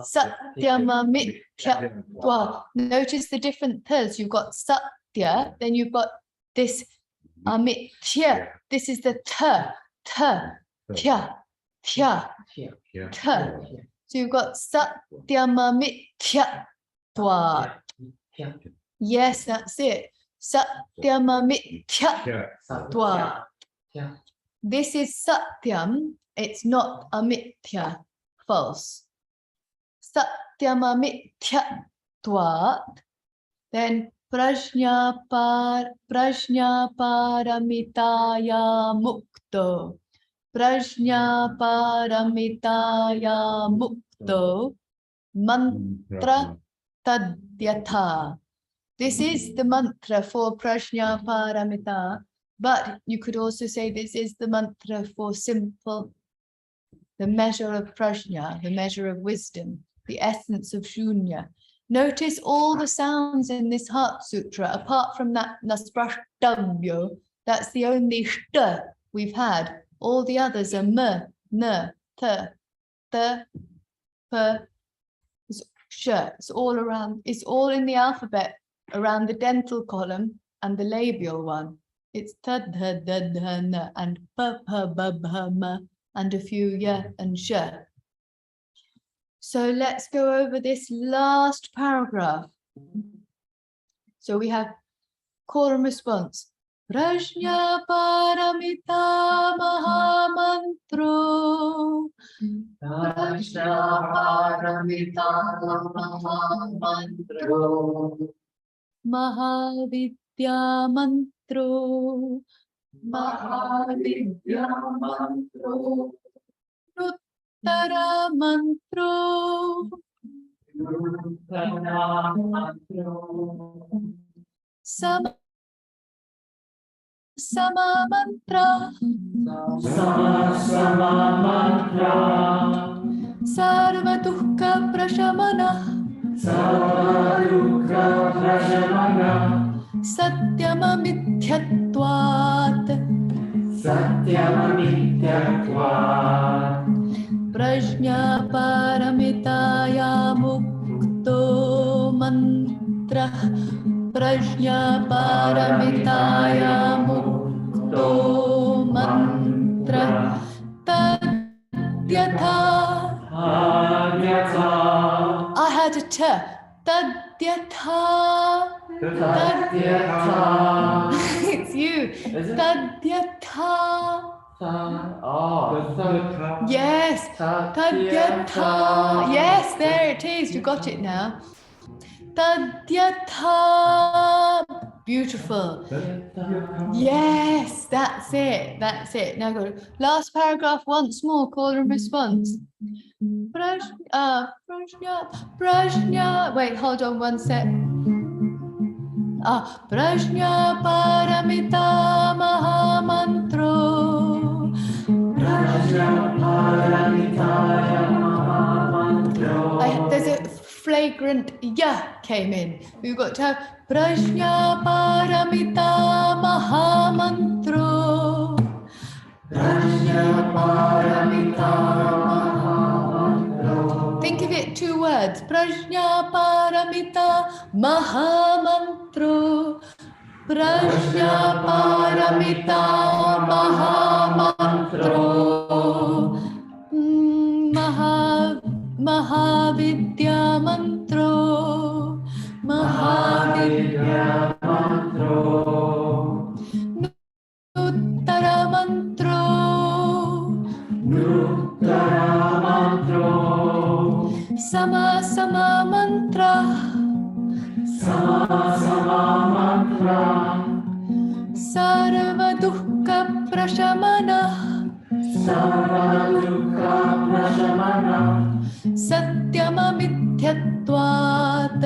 [SPEAKER 1] Satyamamithyatva. Notice the different ths. You've got Satya, then you've got this amitya. This is the tya, tya. So you've got Satyamamithyatva. Yes, that's it. Satyamamithyatva. This is Satyam, it's not amitya, false. Satyamamithyatva. Then Prajna Paramitaya Mukto. Prajna Paramitaya Mukto. Mantra Tadyatha. This is the mantra for Prajna Paramita, but you could also say this is the mantra for simple, the measure of prajna, the measure of wisdom, the essence of shunya. Notice all the sounds in this Heart Sutra, apart from that nasprashtavyo, that's the only sh we've had. All the others are m, n, t, p, sh. It's all around, it's all in the alphabet around the dental column and the labial one. It's ta-dha-da-dha-na and pa-pa-ba-ba-ma and a few ya and sh. So let's go over this last paragraph. So we have call and response. Prajna paramita mahamantro.
[SPEAKER 4] Prajna paramita mahamantro.
[SPEAKER 1] Mahavidya mantro.
[SPEAKER 4] Mahavidya mantro.
[SPEAKER 1] Nuttara mantro.
[SPEAKER 4] Nuttara mantro.
[SPEAKER 1] Sama mantra.
[SPEAKER 4] Sama mantra.
[SPEAKER 1] Sarva dukkha prashamana.
[SPEAKER 4] Sarva dukkha prashamana.
[SPEAKER 1] Satyamamithyattvat.
[SPEAKER 4] Satyamamithyattvat.
[SPEAKER 1] Prajna paramitaya mukto mantra. Prajna paramitaya mukto mantra. Tadyatha.
[SPEAKER 4] Tadyatha.
[SPEAKER 1] I had a t. Tadyatha.
[SPEAKER 4] Tadyatha.
[SPEAKER 1] It's you. Tadyatha. Yes. Tadyatha. Yes, there it is. You got it now. Tadyatha. Beautiful. Yes, that's it. That's it. Now go. Last paragraph once more. Call and response. Prajna. Wait, hold on one sec. Prajna paramita mahamantro.
[SPEAKER 4] Prajna paramitaya mahamantro.
[SPEAKER 1] There's a flagrant ya came in. We've got to have Prajna paramita mahamantro.
[SPEAKER 4] Prajna paramita mahamantro.
[SPEAKER 1] Think of it, 2 words. Prajna paramita mahamantro. Prajna paramita mahamantro. Mahavidya mantro.
[SPEAKER 4] Mahavidya mantro.
[SPEAKER 1] Nuttara mantro.
[SPEAKER 4] Nuttara mantro.
[SPEAKER 1] Sama mantra.
[SPEAKER 4] Sama mantra.
[SPEAKER 1] Sarva dukkha prashamana.
[SPEAKER 4] Sarva dukkha prashamana.
[SPEAKER 1] Satyamamithyattvat.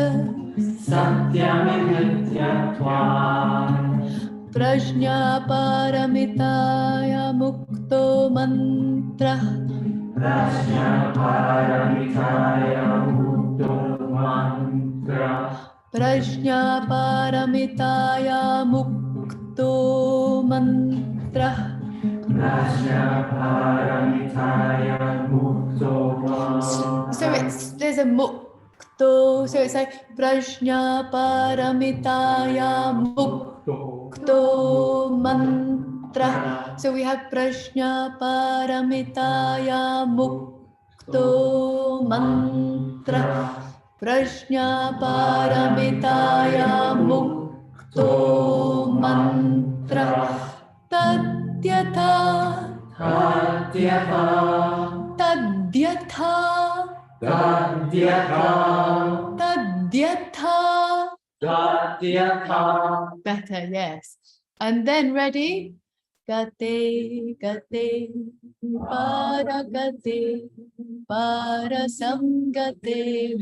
[SPEAKER 4] Satyamamithyattvat.
[SPEAKER 1] Prajna paramitaya mukto mantra.
[SPEAKER 4] Prajna paramitaya mukto mantra.
[SPEAKER 1] Prajna paramitaya mukto mantra.
[SPEAKER 4] Prajna paramitaya mukto mantra.
[SPEAKER 1] So there's a mukto. So it's like Prajna paramitaya mukto mantra. So we have Prajna paramitaya mukto mantra. Prajna paramitaya mukto mantra. Tadyatha.
[SPEAKER 4] Tadyatha.
[SPEAKER 1] Tadyatha.
[SPEAKER 4] Tadyatha.
[SPEAKER 1] Tadyatha.
[SPEAKER 4] Tadyatha.
[SPEAKER 1] Better, yes. And then ready? Gate, gate, para samgate.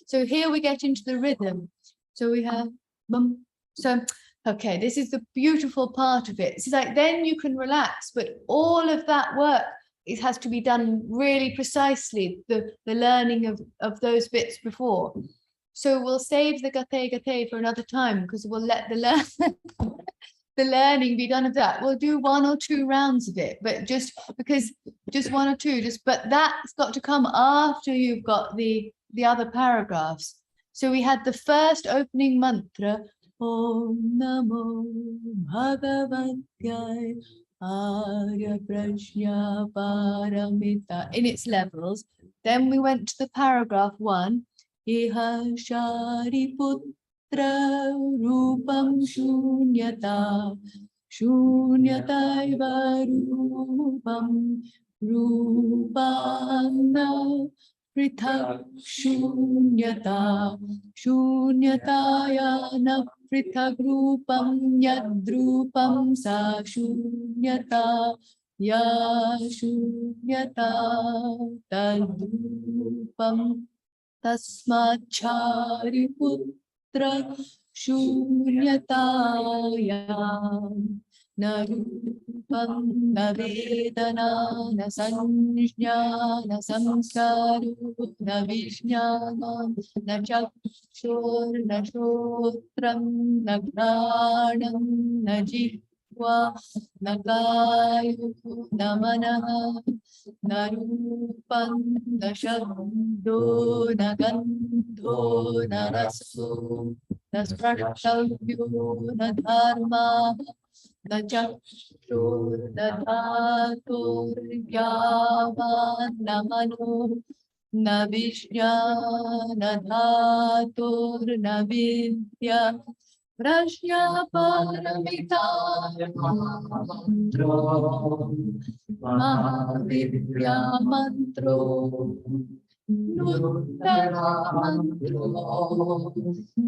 [SPEAKER 1] So here we get into the rhythm. So we have bum. So okay, this is the beautiful part of it. It's like then you can relax, but all of that work, it has to be done really precisely, the learning of those bits before. So we'll save the gate for another time because we'll let the learning be done of that. We'll do 1 or 2 rounds of it, but just 1 or 2, but that's got to come after you've got the other paragraphs. So we had the first opening mantra, Om Namo Bhagavate Arya Prajna Paramita in its levels. Then we went to the paragraph 1. Iha Shariputra Rupam Shunyata Shunyataiva Rupam Rupana Prithak Shunyata Shunyataya na Prithak Rupam Yadrupam Sa Shunyata Ya Shunyata Tadrupam Tasmachari Putra Shunyataya Na Rupam Na Vedana Na Sanjna Na Samskaru Na Vijnana Na Chakshur Na Shotram Na Granam Na Jihva Na Kayu Na Manaha Na Rupam Na Shabdo Na Gandho Na Raso Na Sprashavyo Na Dharma Na Chakshur Na Dhatur Yavan Na Mano Na Vishya Na Dhatur Na Vidya Prajna Paramita Mantro Mahavidya Mantro Nuttara Mantro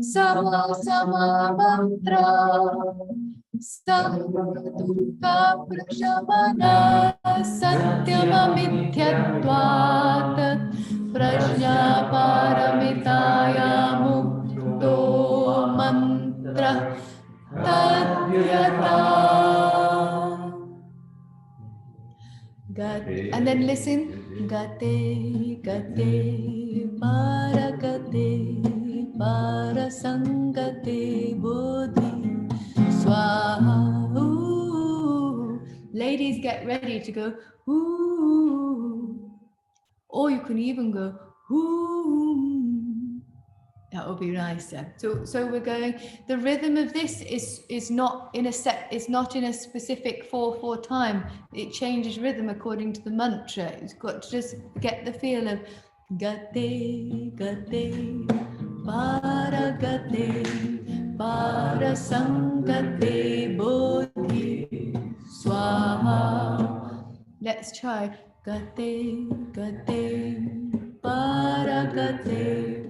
[SPEAKER 1] Sama Sama Mantra Samduka Prashamana Satyama Mithyatvat Prajna Paramitaya Mukto Mantra Tadyata. And then listen. Gate, gate, paragate, parasangate, bodhi, swaha. Ooh. Ladies, get ready to go, ooh. Or you can even go, ooh. That would be nicer. So we're going. The rhythm of this is not in a set. It's not in a specific 4/4 time. It changes rhythm according to the mantra. It's got to just get the feel of gate, gate, para gate, para sangate, bodhi, swaha. Let's try gate, gate, para gate.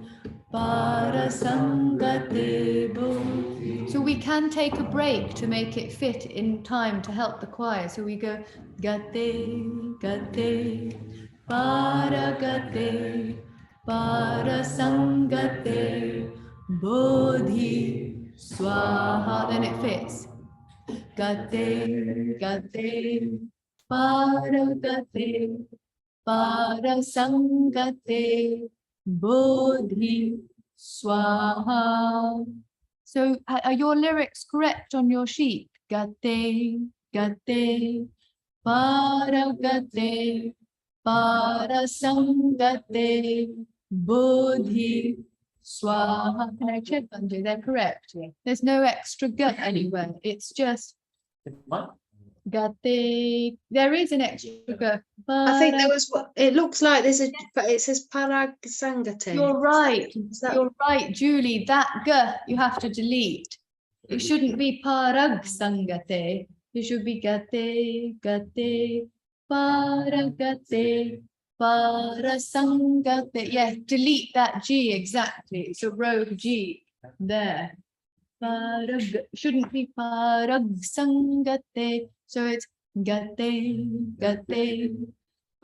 [SPEAKER 1] So we can take a break to make it fit in time to help the choir. So we go gate, gate, para gate, para sangate, bodhi, swaha. Then it fits. Gate, gate, para gate, para sangate, bodhi, swaha. So are your lyrics correct on your sheet? Gate, gate, para gate, para sangate, bodhi, swaha. Can I check on you? They're correct. Yeah. There's no extra gut anywhere. It's just gate. There is an extra gut.
[SPEAKER 7] I think there was. It looks like there's a, but it says parag sangate.
[SPEAKER 1] You're right.
[SPEAKER 7] Is that-
[SPEAKER 1] You're right, Julie. That g you have to delete. It shouldn't be parag sangate. It should be gate, gate, paragate, parasangate. Yeah, delete that G exactly. It's a rogue G there. Parag shouldn't be parag sangate. So it's gate, gate,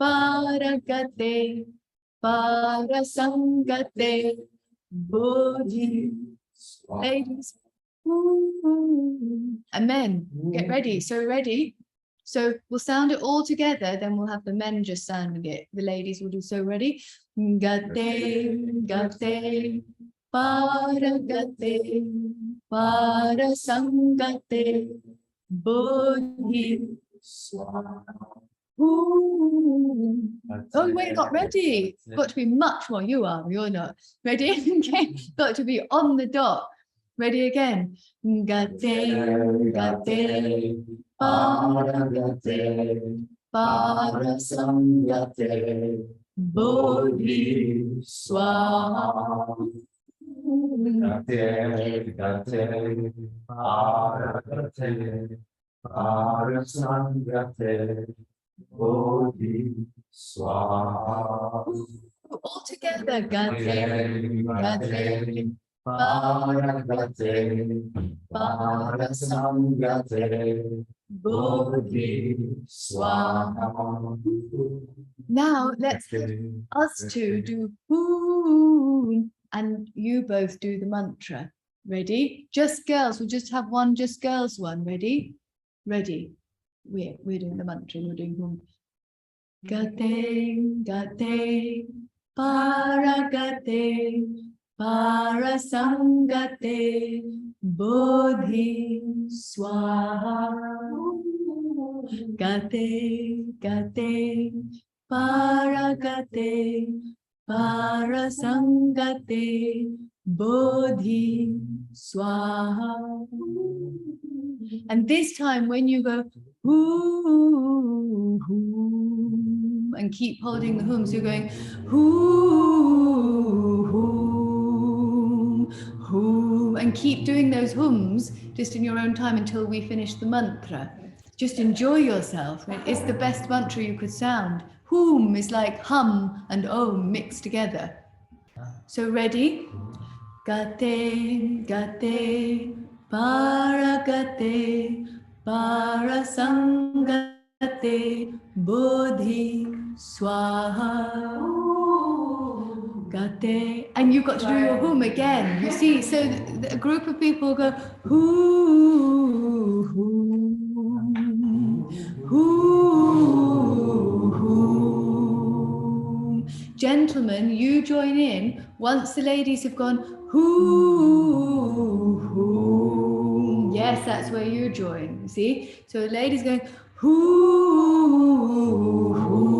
[SPEAKER 1] paragate, parasangate, bodhi. Ladies. And men, get ready. So ready. So we'll sound it all together, then we'll have the men just sounding it. The ladies will do so ready. Gate, gate, paragate, parasangate, bodhi. Oh, we're not ready. Got to be much more. You are. You're not ready. Okay, got to be on the dot. Ready again. Gate, gate, paragate, parasangate, bodhi swaha.
[SPEAKER 4] Gate, gate, paragate, parasangate, bodhi swaha.
[SPEAKER 1] All together. Gate,
[SPEAKER 4] Gate,
[SPEAKER 1] gate,
[SPEAKER 4] paragate, parasangate, bodhi swaha.
[SPEAKER 1] Now let's us two do Om, and you both do the mantra. Ready? Just girls. We'll just have one just girls one. Ready? Ready. We're doing the mantra. We're doing Om. Gate, gate, paragate, parasangate, bodhi swaha. Gate, gate, paragate, parasangate, bodhi swaha. And this time when you go hoo, hoo, and keep holding the hum, so you're going hoo, hoo, hoo, and keep doing those hums just in your own time until we finish the mantra. Just enjoy yourself. It's the best mantra you could sound. Hum is like hum and om mixed together. So ready? Gate, gate, paragate, parasangate, bodhi swaha. Gate, and you've got to do your hum again. You see, so a group of people go hoo, hoo, hoo, hoo. Gentlemen, you join in once the ladies have gone hoo, hoo. Yes, that's where you join. You see? So the ladies going hoo, hoo.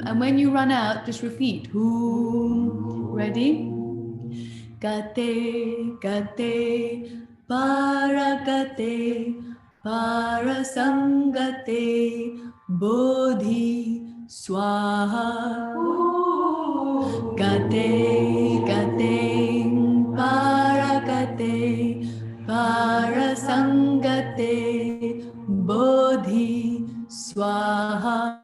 [SPEAKER 1] And when you run out, just repeat hoo. Ready? Gate, gate, paragate, parasangate, bodhi swaha. Gate, gate, paragate, parasangate, bodhi swaha.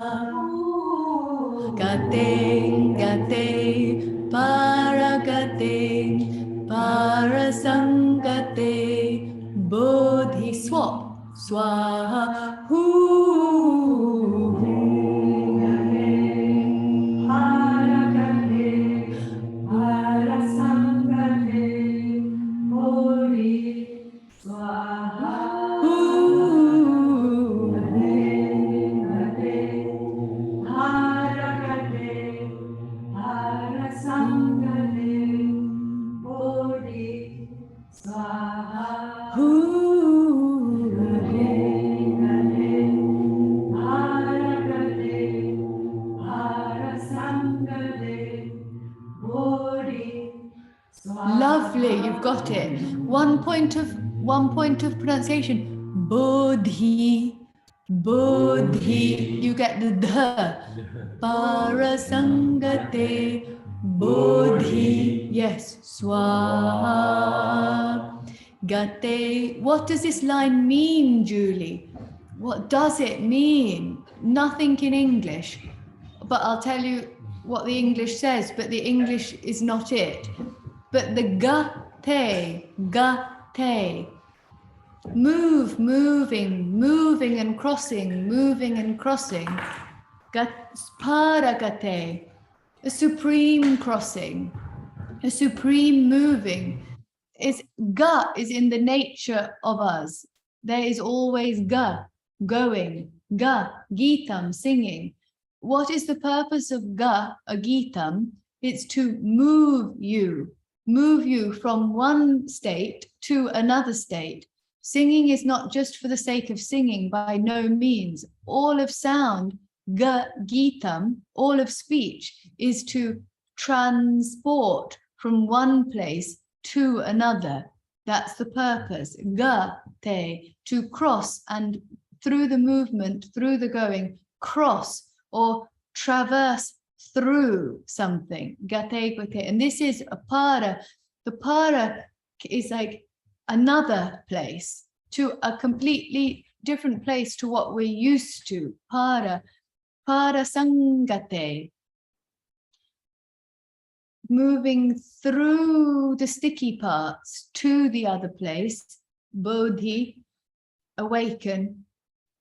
[SPEAKER 1] Gate, gate, paragate, parasangate, bodhi swap, swaha, hoo, paragate, parasangate, bodhi swaha, Lovely, you've got it. One point of pronunciation. Bodhi, bodhi. You get the dha. Parasangate, bodhi. Yes, swaha. Gate. What does this line mean, Julie? What does it mean? Nothing in English. But I'll tell you what the English says, but the English is not it. But the gate, gate, moving and crossing, paragate, a supreme crossing, a supreme moving. Is in the nature of us. There is always going, gitam, singing. What is the purpose of a gitam? It's to move you from one state to another state. Singing is not just for the sake of singing, by no means. All of sound, gitam, all of speech is to transport from one place to another. That's the purpose. Gate, to cross, and through the movement, through the going, cross or traverse through something. Gate. And this is a para. The para is like another place, to a completely different place to what we're used to. Para sangate. Moving through the sticky parts to the other place. Bodhi, awaken,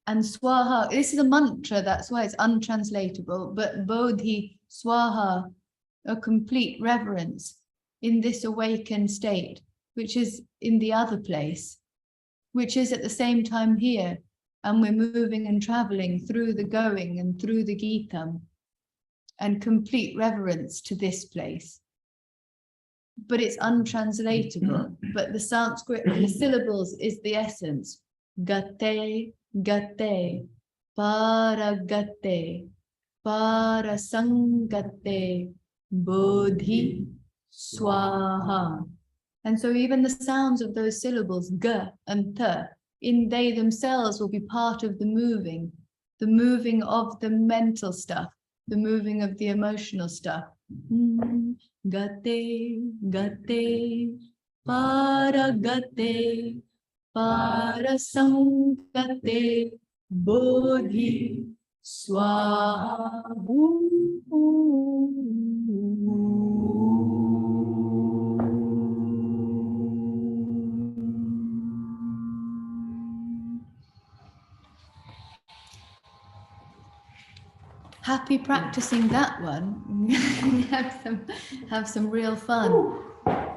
[SPEAKER 1] and swaha. This is a mantra, that's why it's untranslatable, but bodhi, swaha, a complete reverence in this awakened state, which is in the other place, which is at the same time here, and we're moving and traveling through the going and through the Gitam, and complete reverence to this place. But it's untranslatable, but the Sanskrit, the syllables is the essence. Gate, gate, paragate, parasangate, bodhi, swaha. And so even the sounds of those syllables, g and t, they themselves will be part of the moving of the mental stuff, the moving of the emotional stuff. Gate, gate, paragate, parasangate, bodhi, swaha. Happy practicing that one. have some real fun.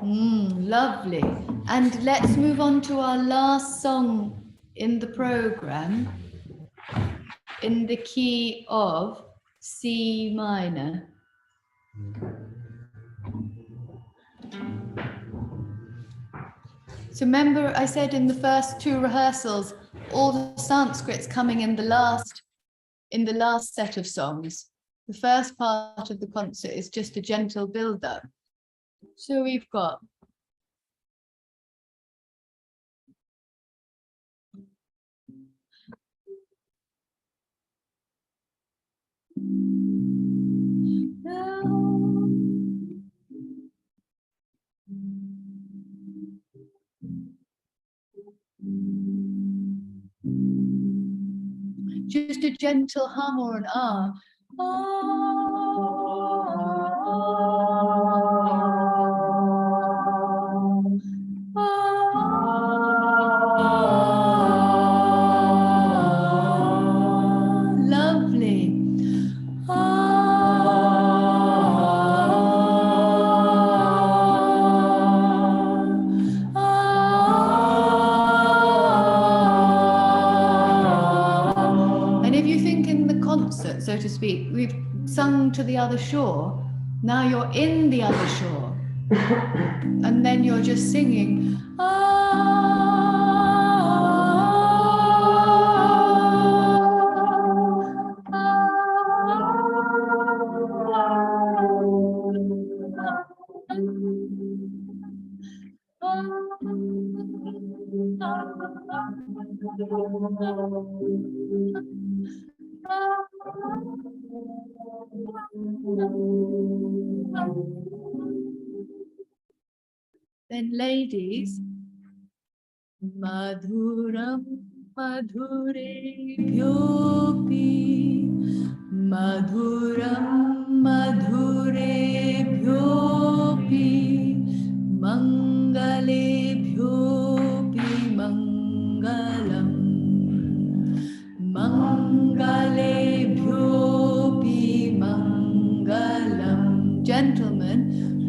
[SPEAKER 1] Lovely. And let's move on to our last song in the program, in the key of C minor. So remember, I said in the first two rehearsals, all the Sanskrit's coming in the last set of songs. The first part of the concert is just a gentle build-up. So we've got just a gentle hum or an ah. Lovely. And if you think in the concert, so to speak, we've sung to the other shore, now you're in the other shore, and then you're just singing. Then ladies, madhuram madhurebhyo'pi, madhuram madhurebhyo'pi, mangalebhyo'pi mangalam, mangalebhyo'pi mangalam. Gentlemen,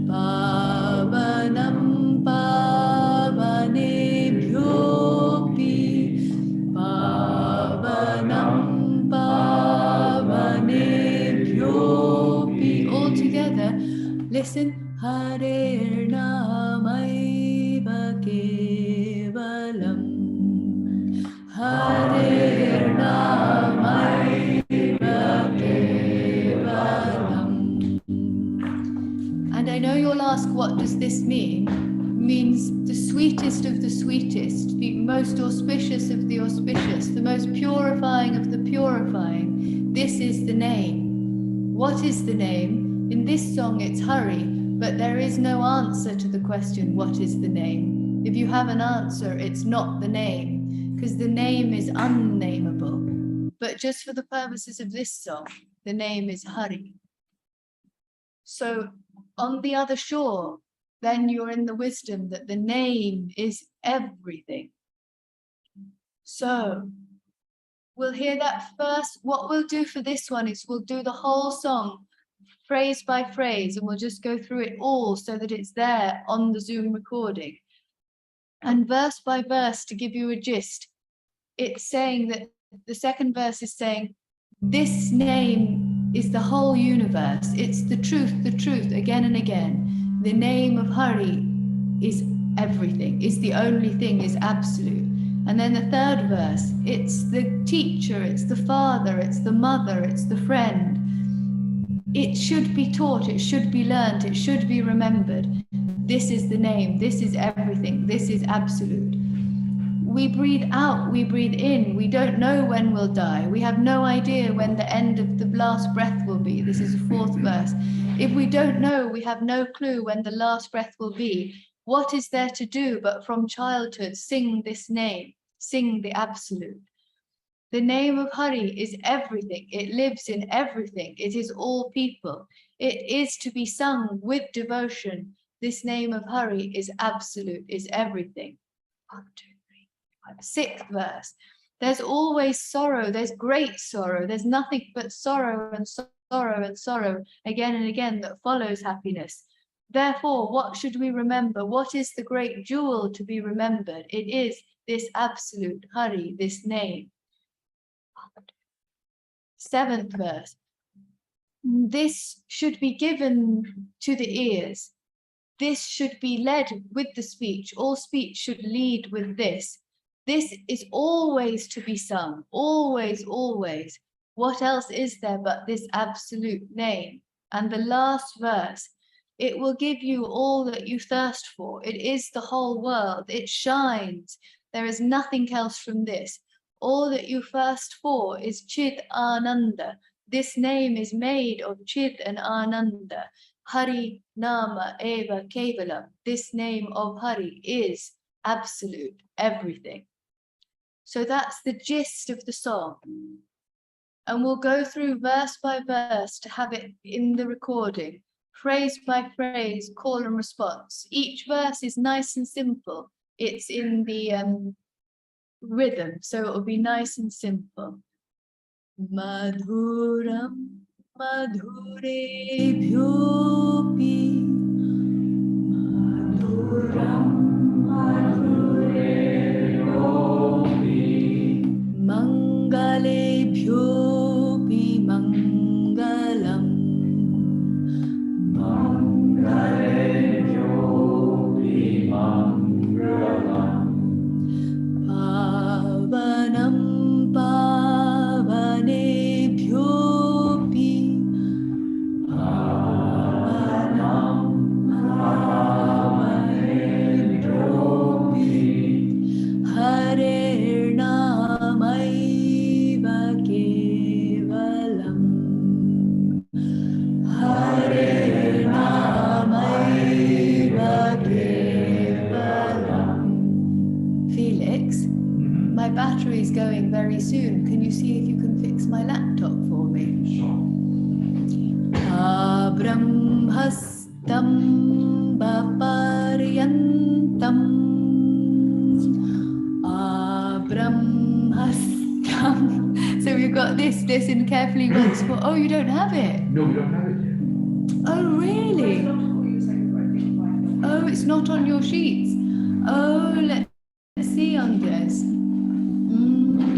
[SPEAKER 1] pavanam pavanebhyo'pi, pavanam pavanebhyo'pi. All together, listen. Hare Namaiva Kevalam, Hare Namaiva Kevalam. And I know you'll ask, what does this mean? Means the sweetest of the sweetest, the most auspicious of the auspicious, the most purifying of the purifying. This is the name. What is the name? In this song it's Hari, but there is no answer to the question, what is the name? If you have an answer, it's not the name, because the name is unnameable. But just for the purposes of this song, the name is Hari. So on the other shore, then you're in the wisdom that the name is everything. So we'll hear that first. What we'll do for this one is we'll do the whole song phrase by phrase, and we'll just go through it all so that it's there on the Zoom recording. And verse by verse, to give you a gist, it's saying that the second verse is saying, this name is the whole universe. It's the truth, again and again. The name of Hari is everything, is the only thing, is absolute. And then the third verse, it's the teacher, it's the father, it's the mother, it's the friend. It should be taught, it should be learned, it should be remembered. This is the name, this is everything, this is absolute. We breathe out, we breathe in. We don't know when we'll die. We have no idea when the end of the last breath will be. This is the fourth verse. If we don't know, we have no clue when the last breath will be. What is there to do but from childhood sing this name, sing the absolute? The name of Hari is everything. It lives in everything. It is all people. It is to be sung with devotion. This name of Hari is absolute, is everything. 1, 2, 3, 5. Sixth verse. There's always sorrow. There's great sorrow. There's nothing but sorrow and sorrow and sorrow again and again that follows happiness. Therefore, what should we remember? What is the great jewel to be remembered? It is this absolute Hari, this name. 7th verse. This should be given to the ears. This should be led with the speech. All speech should lead with this. This is always to be sung, always, always. What else is there but this absolute name? And the last verse, it will give you all that you thirst for. It is the whole world. It shines. There is nothing else from this. All that you thirst for is Chid Ananda. This name is made of Chid and Ananda. Hari Nama Eva Kevalam. This name of Hari is absolute, everything. So that's the gist of the song. And we'll go through verse by verse to have it in the recording. Phrase by phrase, call and response. Each verse is nice and simple. It's in the rhythm, so it will be nice and simple. Madhuram, madhurebhyo'pi, madhuram, madhurebhyo'pi, mangalebhyo'pi mangalam, mangalebhyo'pi mangalam. Pavanam pavanebhyo'pi, pavanam pavanebhyo'pi, Harer namayva kevalam, Harer namayva kevalam. Felix, my battery is going very soon. Can you see if you can fix my laptop for me? Abrahmastam baparyantam, Abrahmastam. So we've got this. Listen carefully once more. Oh, you don't have it?
[SPEAKER 2] No, we don't have it yet.
[SPEAKER 1] Oh, really? Oh, it's not on your sheets. Oh, let's see, Andres.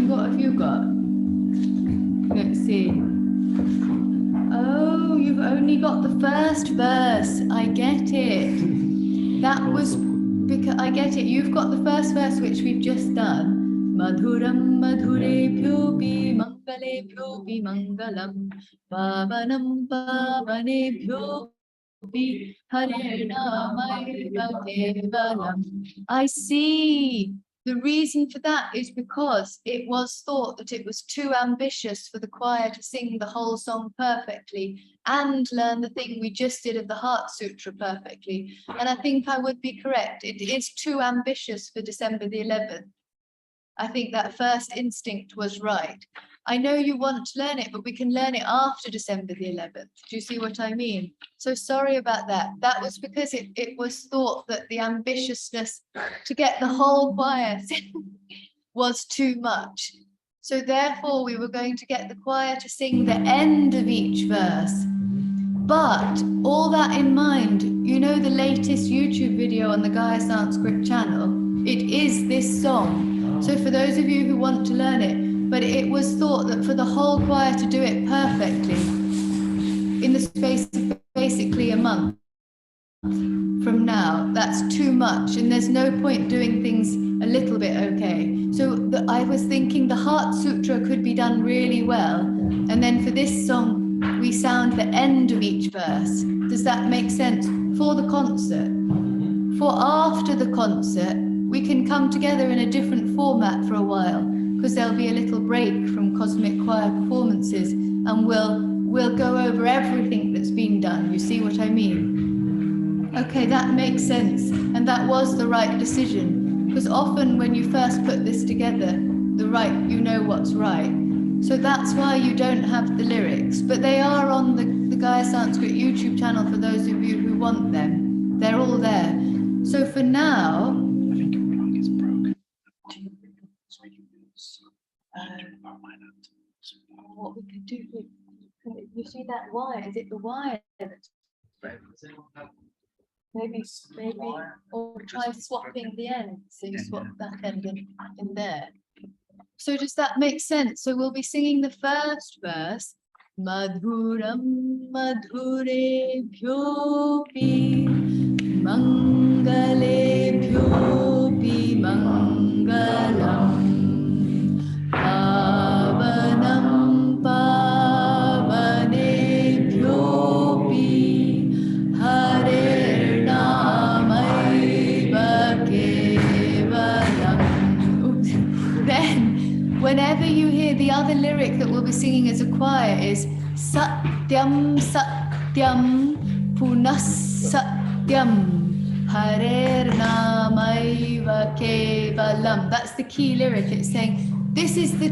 [SPEAKER 1] What have you got? Let's see. Oh, you've only got the first verse. I get it. That was because I get it. You've got the first verse, which we've just done. Madhuram madhurebhyo'pi mangalebhyo'pi mangalam, pavanam pavanebhyo'pi I see. The reason for that is because it was thought that it was too ambitious for the choir to sing the whole song perfectly and learn the thing we just did of the Heart Sutra perfectly. And I think I would be correct. It is too ambitious for December the 11th. I think that first instinct was right. I know you want to learn it, but we can learn it after December the 11th. Do you see what I mean? So sorry about that. That was because it was thought that the ambitiousness to get the whole choir was too much. So therefore we were going to get the choir to sing the end of each verse. But all that in mind, you know the latest YouTube video on the Gaia Sanskrit channel? It is this song. So for those of you who want to learn it, but it was thought that for the whole choir to do it perfectly in the space of basically a month from now, that's too much, and there's no point doing things a little bit okay. So I was thinking the Heart Sutra could be done really well, and then for this song we sound the end of each verse. Does that make sense? For the concert. For after the concert, we can come together in a different format for a while, because there'll be a little break from Cosmic Choir performances, and we'll go over everything that's been done. You see what I mean? Okay, that makes sense, and that was the right decision, because often when you first put this together, you know what's right. So that's why you don't have the lyrics, but they are on the Gaia Sanskrit YouTube channel for those of you who want them. They're all there. So for now, what we could do, you see that wire? Is it the wire that's maybe, or try swapping the ends? So you swap that end in there. So does that make sense? So we'll be singing the first verse. Madhuram madhurebhyo'pi mangalebhyo'pi mangalam pavanam pavanebhyo'pi harer namayva kevalam. Then whenever you hear the other lyric that we'll be singing as a choir is Satyam Satyam Punas Satyam Harer Namayva Kevalam. That's the key lyric. It's saying this is the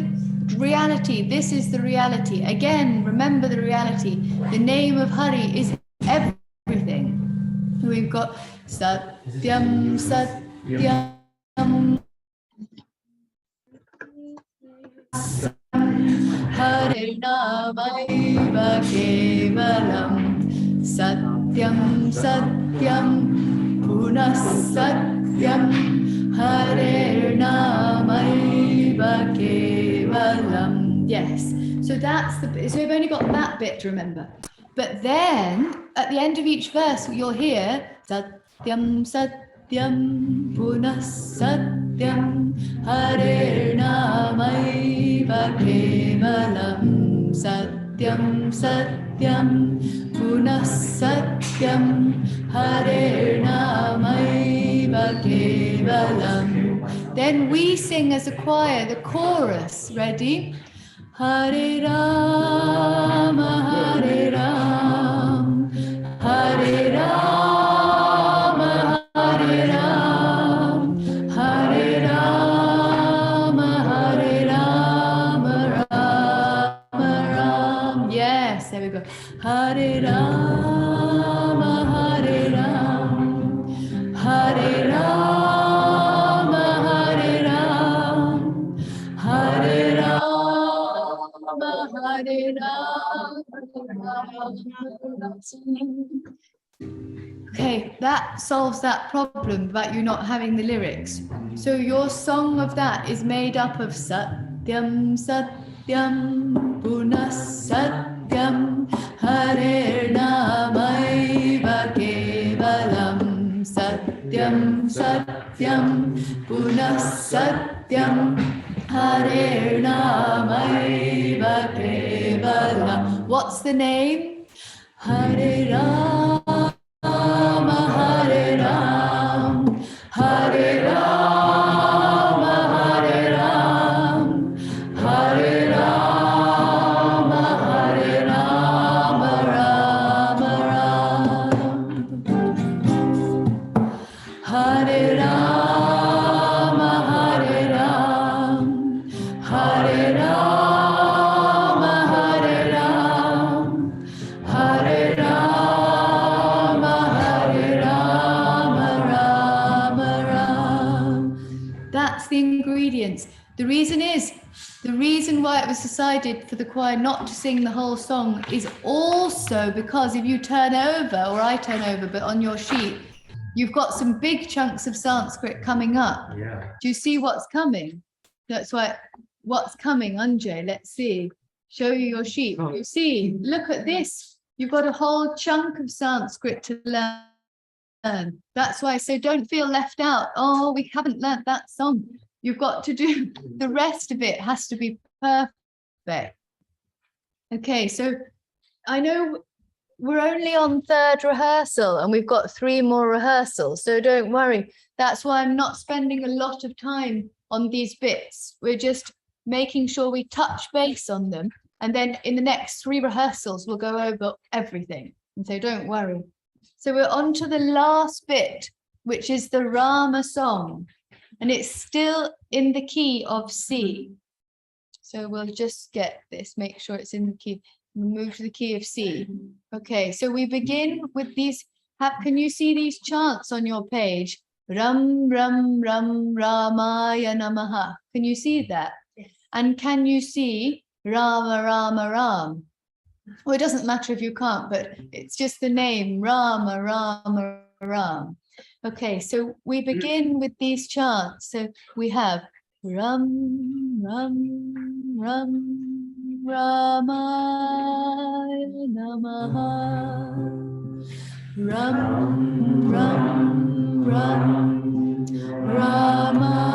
[SPEAKER 1] reality, this is the reality. Again, remember the reality. The name of Hari is everything. We've got Satyam Satyam Hare Namayva Kevalam Satyam Satyam Punas Satyam Hare Namayva Kevalam. Yes, so so we've only got that bit to remember. But then at the end of each verse you'll hear Satyam Satyam Punas Satyam Hare Namayva Kevalam Satyam Satyam Punas Satyam Hare Namayva Kevalam. Then we sing as a choir the chorus. Ready? Hare Rama Hare Ram Hare Rama Hare Ram Hare Rama Hare Rama Rama Ram. Yes, there we go. Hare Rama Hare Ram Hare Rama Hare Ram Hare Rama Hare Rama. Okay, that solves that problem about you not having the lyrics. So your song of that is made up of Satyam Satyam Punas Satyam Hare Namayva Kevalam Satyam Satyam Punas Satyam Hare Namayva Kevalam. What's the name? Hare Rama ingredients. The reason why it was decided for the choir not to sing the whole song is also because if you turn over, or I turn over, but on your sheet, you've got some big chunks of Sanskrit coming up.
[SPEAKER 5] Yeah.
[SPEAKER 1] Do you see what's coming? That's why, what's coming, Anjay? Let's see. Show you your sheet. You see, look at this. You've got a whole chunk of Sanskrit to learn. That's why, so don't feel left out. Oh, we haven't learned that song. You've got to do, the rest of it has to be perfect. Okay, so I know we're only on third rehearsal and we've got 3 more rehearsals, so don't worry. That's why I'm not spending a lot of time on these bits. We're just making sure we touch base on them. And then in the next 3 rehearsals, we'll go over everything. And so don't worry. So we're on to the last bit, which is the Rāma song. And it's still in the key of C. So we'll just get this, make sure it's in the key. Move to the key of C. Okay, so we begin with these. Can you see these chants on your page? Ram, Ram, Ram, Ramaya Namaha. Can you see that?
[SPEAKER 7] Yes.
[SPEAKER 1] And can you see Rama, Rama, Ram? Well, it doesn't matter if you can't, but it's just the name, Rama, Rama, Ram. Okay, so we begin with these chants. So we have Ram, Ram, Ram, Ramaya Namaha. Ram, Ram, Ram, Ramaya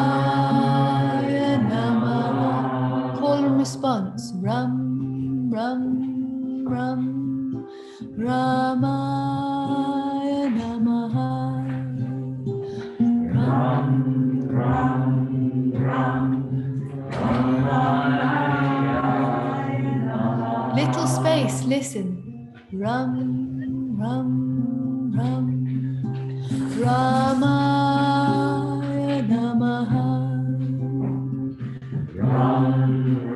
[SPEAKER 1] Namaha. Call and response. Ram, Ram, Ram, Ramaya Namaha. Ram, Ram, Ram, Ramaya Namaha. Little space, listen. Ram, Ram, Ram, Ramaya Namaha. Ram,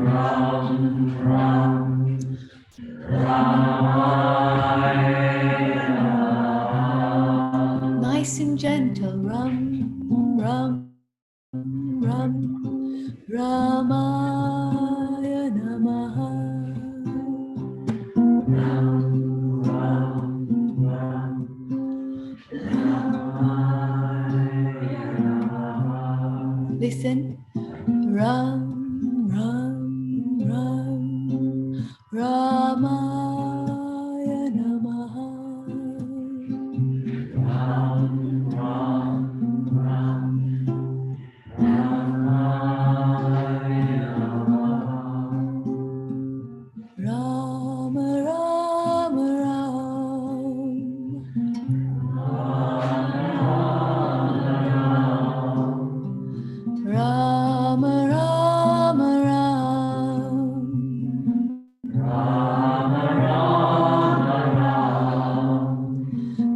[SPEAKER 1] Ram, Ram, Ramaya Namaha. Nice and gentle. Ram, Ram, Ram, Ramaya Namaha. Ram, Ram, Ram, Ramaya Namaha. Listen. Ram, Ram, Ram, Ramaya Namaha. Ram, Ram, Ram, Ramaya Namaha. Rama, Rama, Ram. Rama, Rama, Ram. Rama, Rama, Ram.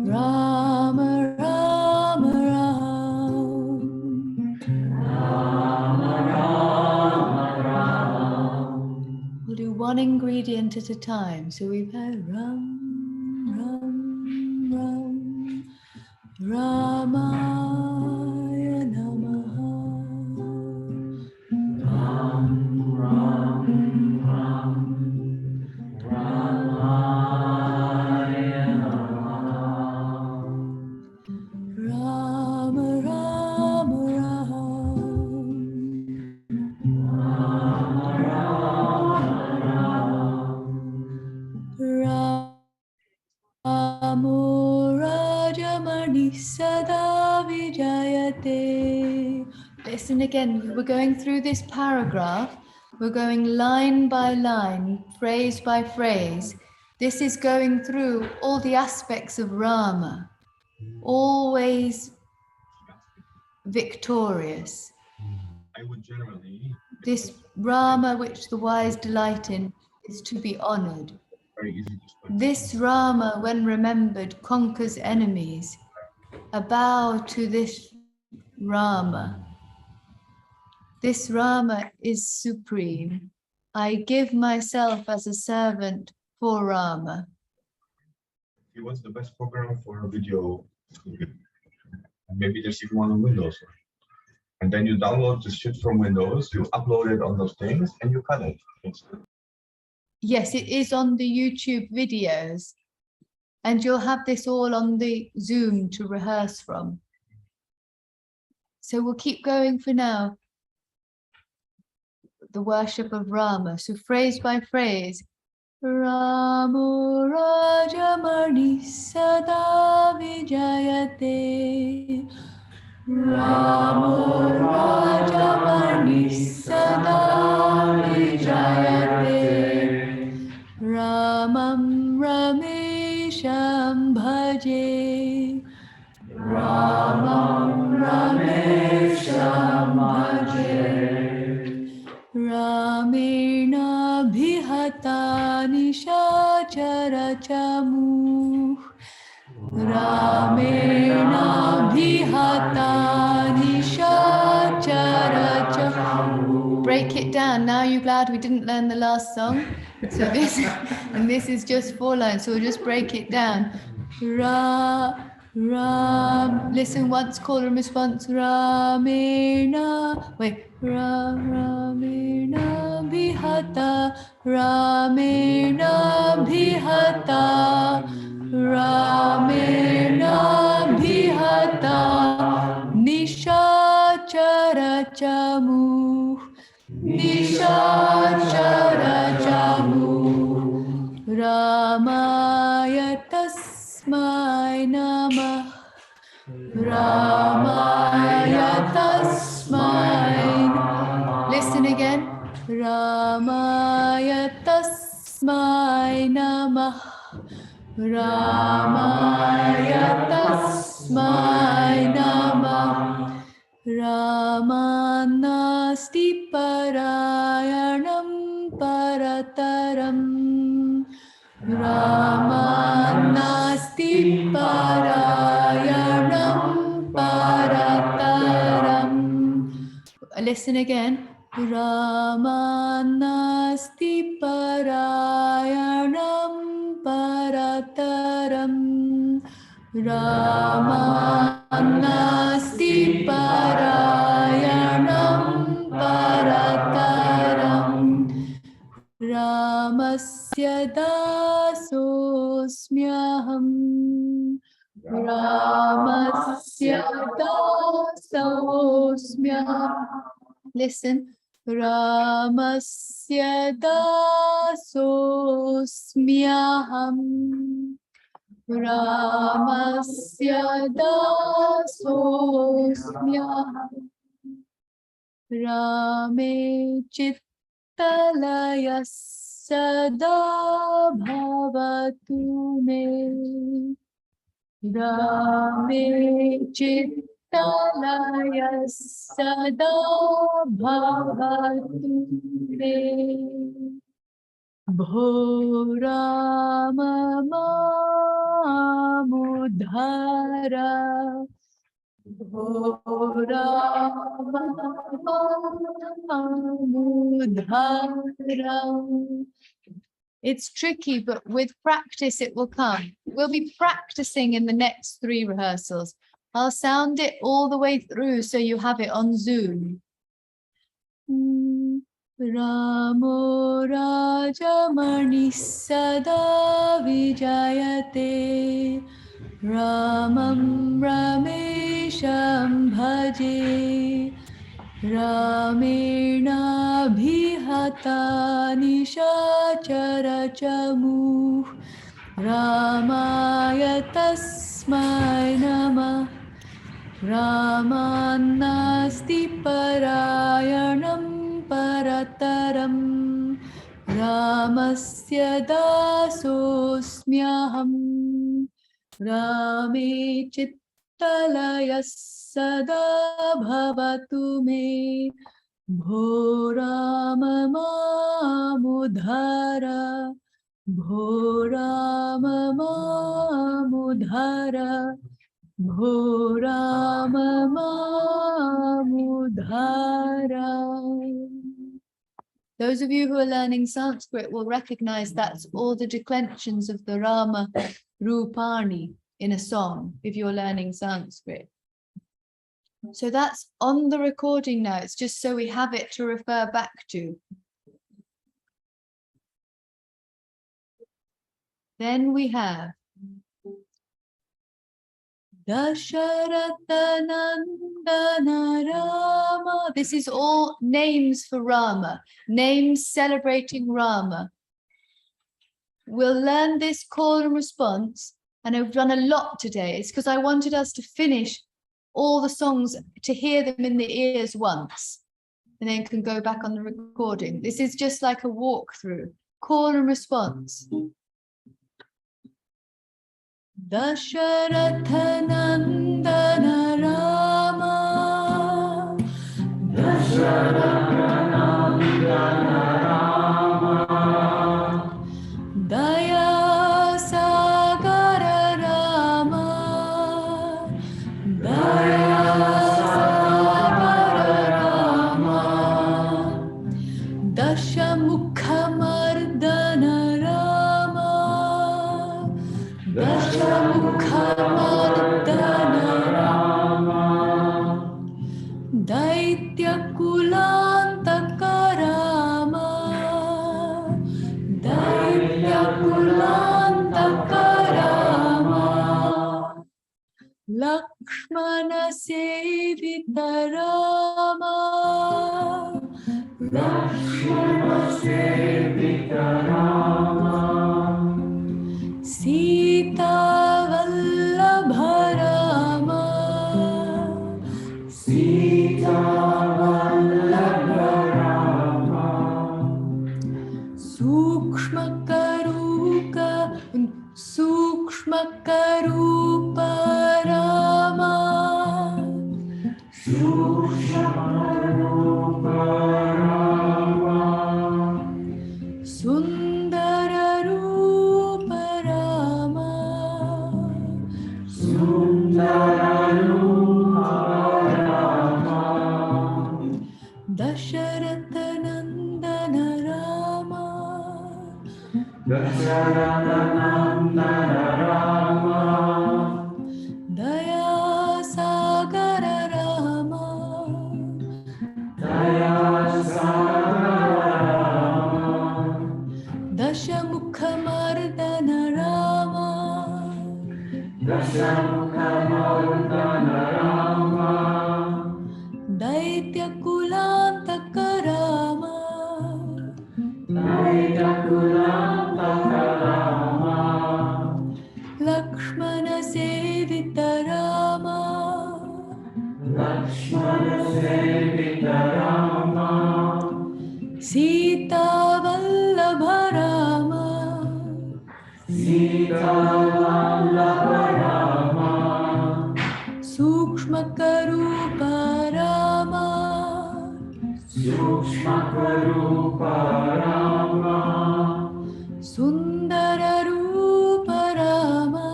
[SPEAKER 1] Rama, Rama, Ram. Rama, Rama, Ram. We'll do one ingredient at a time. So we've had Ram, Ram, Ram, Ramaya Namaha. Ram, Ram, Ram, Ramaya Namaha. Rama, Rama, Ram. Rama, Rama, Ramo Rajamani Sada Vijayate. Listen again, we're going through this paragraph. We're going line by line, phrase by phrase. This is going through all the aspects of Rama, always victorious. This Rama which the wise delight in is to be honored. This Rama, when remembered, conquers enemies. A bow to this Rama. This Rama is supreme. I give myself as a servant for Rama.
[SPEAKER 8] What's the best program for video? Maybe there's even one on Windows. And then you download the shit from Windows, you upload it on those things, and you cut it.
[SPEAKER 1] Yes, it is on the YouTube videos. And you'll have this all on the Zoom to rehearse from. So we'll keep going for now. The worship of Rama. So phrase by phrase. Ramo Rajamani Sada Vijayate. Ramo Rajamani Sada Vijayate. Ramam Ramesham Bhaje. Ramam Ramesham Bhaje. Ramena Bhihata Nishachara Chamu. Ramena Bhihata Nishachara Chamu. Break it down. Now you're glad we didn't learn the last song. So this, and this is just 4 lines. So we'll just break it down. Ram. Listen once, call and response. Ramena. Wait. Ramena Bhihata. Ramena Bhihata. Ramena Bhihata. Nishachara Chamu. Nishachara Chamu. Ramaya Tasmai Namah. Ramaya Tasmai. Listen again. Ramaya Tasmai Namah. Ramaya Tasmai Namah. Ramanasti Parayanam Parataram. Ramanasti Parayanam Parataram. Listen again. Ramanasti Parayanam Parataram. Ramanasti Parayanam Parataram. Ramasya dasosmyaham. Ramasya dasosmyaham. Listen. Ramasya dasosmyaham. Ramasya dasosmyaham. Rame chittalaya sada bhavatu me. Rame chittalaya sada bhavatu me. Bho Rama Mamudhara. Bho Rama Mamudhara. It's tricky, but with practice it will come. We'll be practicing in the next 3 rehearsals. I'll sound it all the way through so you have it on Zoom. Ramo Rajamani Sada Vijayate. Ramam Ramesham Bhaje. Ramena Bhihata Nishachara Chamu. Ramaya Tasmai Namah. Ramanasti Parayanam Parataram. Ramasya dasosmyaham. Rame chittalaya sada bhavatu me. Bho Rama Mamudhara. Bho Rama Mamudhara. Bho Rama Mamudhara. Those of you who are learning Sanskrit will recognize that's all the declensions of the Rama Rupani in a song, if you're learning Sanskrit. So that's on the recording now. It's just so we have it to refer back to. Then we have Dasharatha-nandana Rama. This is all names for Rama, names celebrating Rama. We'll learn this call and response, and I've done a lot today. It's because I wanted us to finish all the songs, to hear them in the ears once, and then can go back on the recording. This is just like a walkthrough, call and response. Dasharatha-nandana Rama, Dasharatha-nandana Rama, Daya Sagara Rama, Daya Sagara Rama, Dashamukhamardana Rama, Dashamukhamardana Rama, Daityakulantaka Rama, Daityakulantaka Rama, Lakshmana Sevita Rama, Lakshmana Sevita Rama, Sita Vallabha Rama, Sita Vallabha Rama, Sukshma Karupa Rama, Sukshma Karupa Rama, Sundara Rupa Rama, Sundara Rupa Rama, Dasharatha-nandana Rama, Dasharatha-nandana Rama, Daya Sagara Rama, Daya Sagara Rama, Dashamukhamardana Rama, Dashamukhamardana Rama, Daityakulantaka Rama, Daityakulantaka Rama, Lakshmana Sevita Rama, Lakshmana Sevita Rama, Sita Vallabha Rama, Sita Vallabha Rama, Sukshma Karupa Rama, Sukshma Karupa Rama, Sundara Rupa Rama,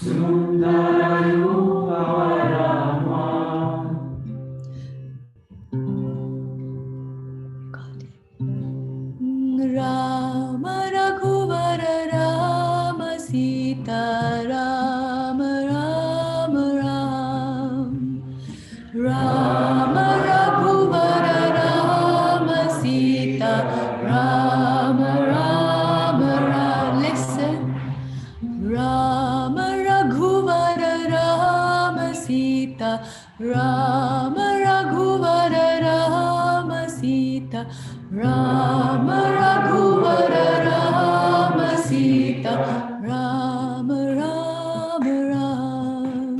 [SPEAKER 1] Sundara Rupa Rama. Rama Raghuvara Rama Sita Rama Rama Ram, Rama Raghuvara Rama Sita Rama Rama Ram. Listen, Rama Raghuvara Rama Sita Rama Raghuvara Rama Sita Rama Raghuvara Rama Sita Rama Rama Ram,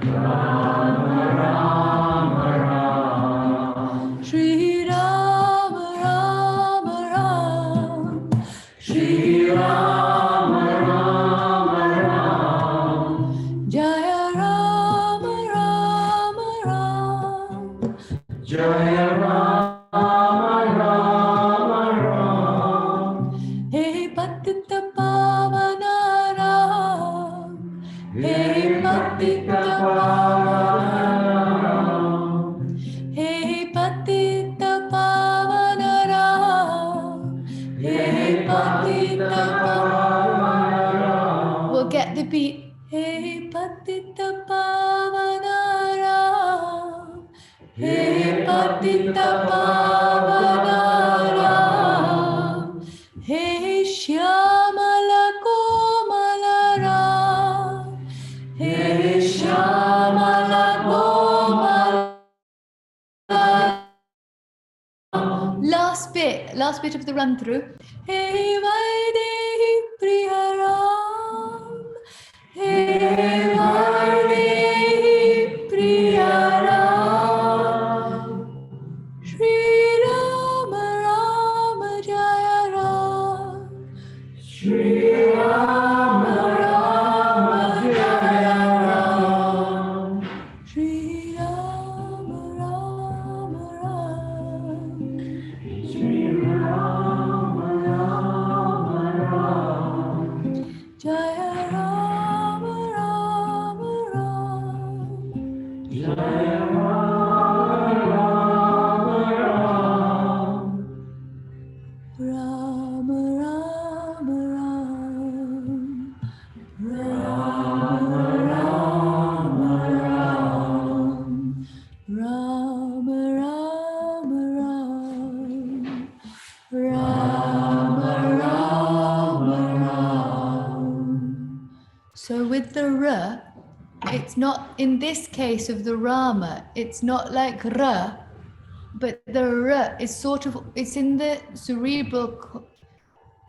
[SPEAKER 1] Rama Rama Ram, Shri Rama Rama Ram, Shri Rama Rama Ram, Jaya Rama Rama Ram, Jaya Rama Rama Ram, Hey Patita Pavana Ram, Hey Patita Pavana Ram, Hey Patita Pavana Ram, Hey Patita Pavana Ram. We'll get the beat. Hey Patita Pavana He Patita Pavanaram, He Shyamala Komalaram, He Shyamala Komalaram. Last bit of the run through. Hey Vaidehi Priyaram, Hey Vaidehi Priyaram, Shri Rama Rama Jaya Ram, Shri Rama Rama Jaya Ram, Shri Rama Rama Ram, Shri Rama Rama Ram, Jaya Rama Rama Ram, Jaya Rama Rama Ram, Rama Rama Ram, Rama Rama Ram, Rama Rama Ram, Rama Rama Ram. So with the R, it's not, in this case of the Rama, it's not like R, but the R is sort of, it's in the cerebral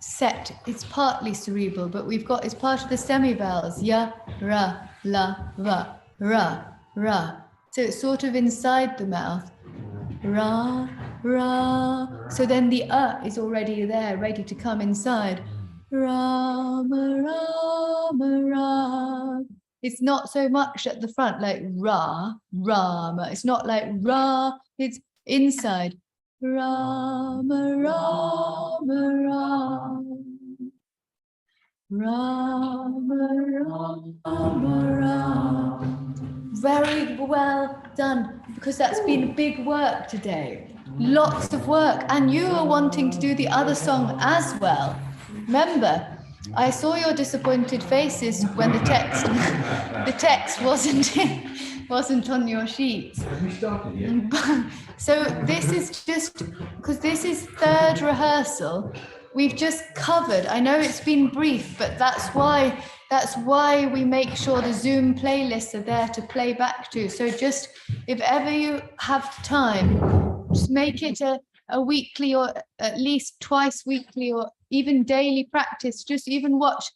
[SPEAKER 1] set, it's partly cerebral, but we've got, it's part of the semivowels, ya, ra, la, va, ra, ra. So it's sort of inside the mouth, ra, ra. So then the is already there, ready to come inside. Rama, Rama, Rama. It's not so much at the front like Ra, Rama. It's not like Ra, it's inside. Rama, Rama, Rama. Rama, Rama, Rama. Very well done, because that's been big work today. Lots of work, and you are wanting to do the other song as well. Remember, I saw your disappointed faces when the text wasn't on your sheets.
[SPEAKER 2] We started yet?
[SPEAKER 1] So this is just because this is third rehearsal. We've just covered. I know it's been brief, but that's why we make sure the Zoom playlists are there to play back to. So just if ever you have time, just make it a weekly or at least twice weekly or even daily practice. Just even watch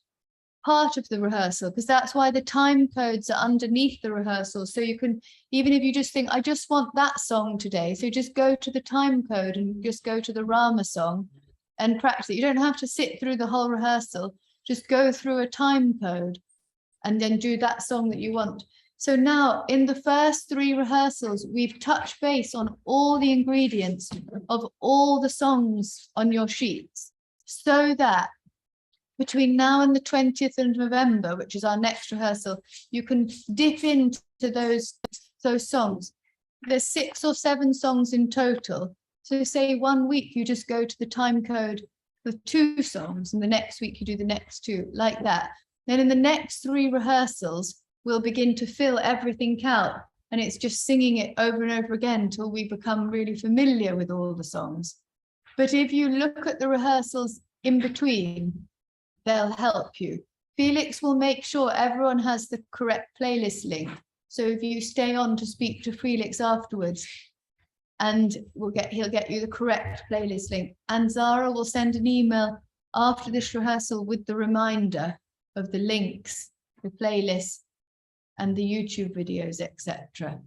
[SPEAKER 1] part of the rehearsal, because that's why the time codes are underneath the rehearsal. So you can, even if you just think, I just want that song today, so just go to the time code and just go to the Rāma song and practice it. You don't have to sit through the whole rehearsal, just go through a time code and then do that song that you want. So now in the first three rehearsals, we've touched base on all the ingredients of all the songs on your sheets, so that between now and the 20th of November, which is our next rehearsal, you can dip into those songs. There's 6 or 7 songs in total. So say 1 week, you just go to the time code for 2 songs, and the next week you do the next 2, like that. Then in the next 3 rehearsals, we'll begin to fill everything out, and it's just singing it over and over again till we become really familiar with all the songs. But if you look at the rehearsals in between, they'll help you. Felix will make sure everyone has the correct playlist link. So if you stay on to speak to Felix afterwards, and he'll get you the correct playlist link. And Zara will send an email after this rehearsal with the reminder of the links, the playlists, and the YouTube videos, etc.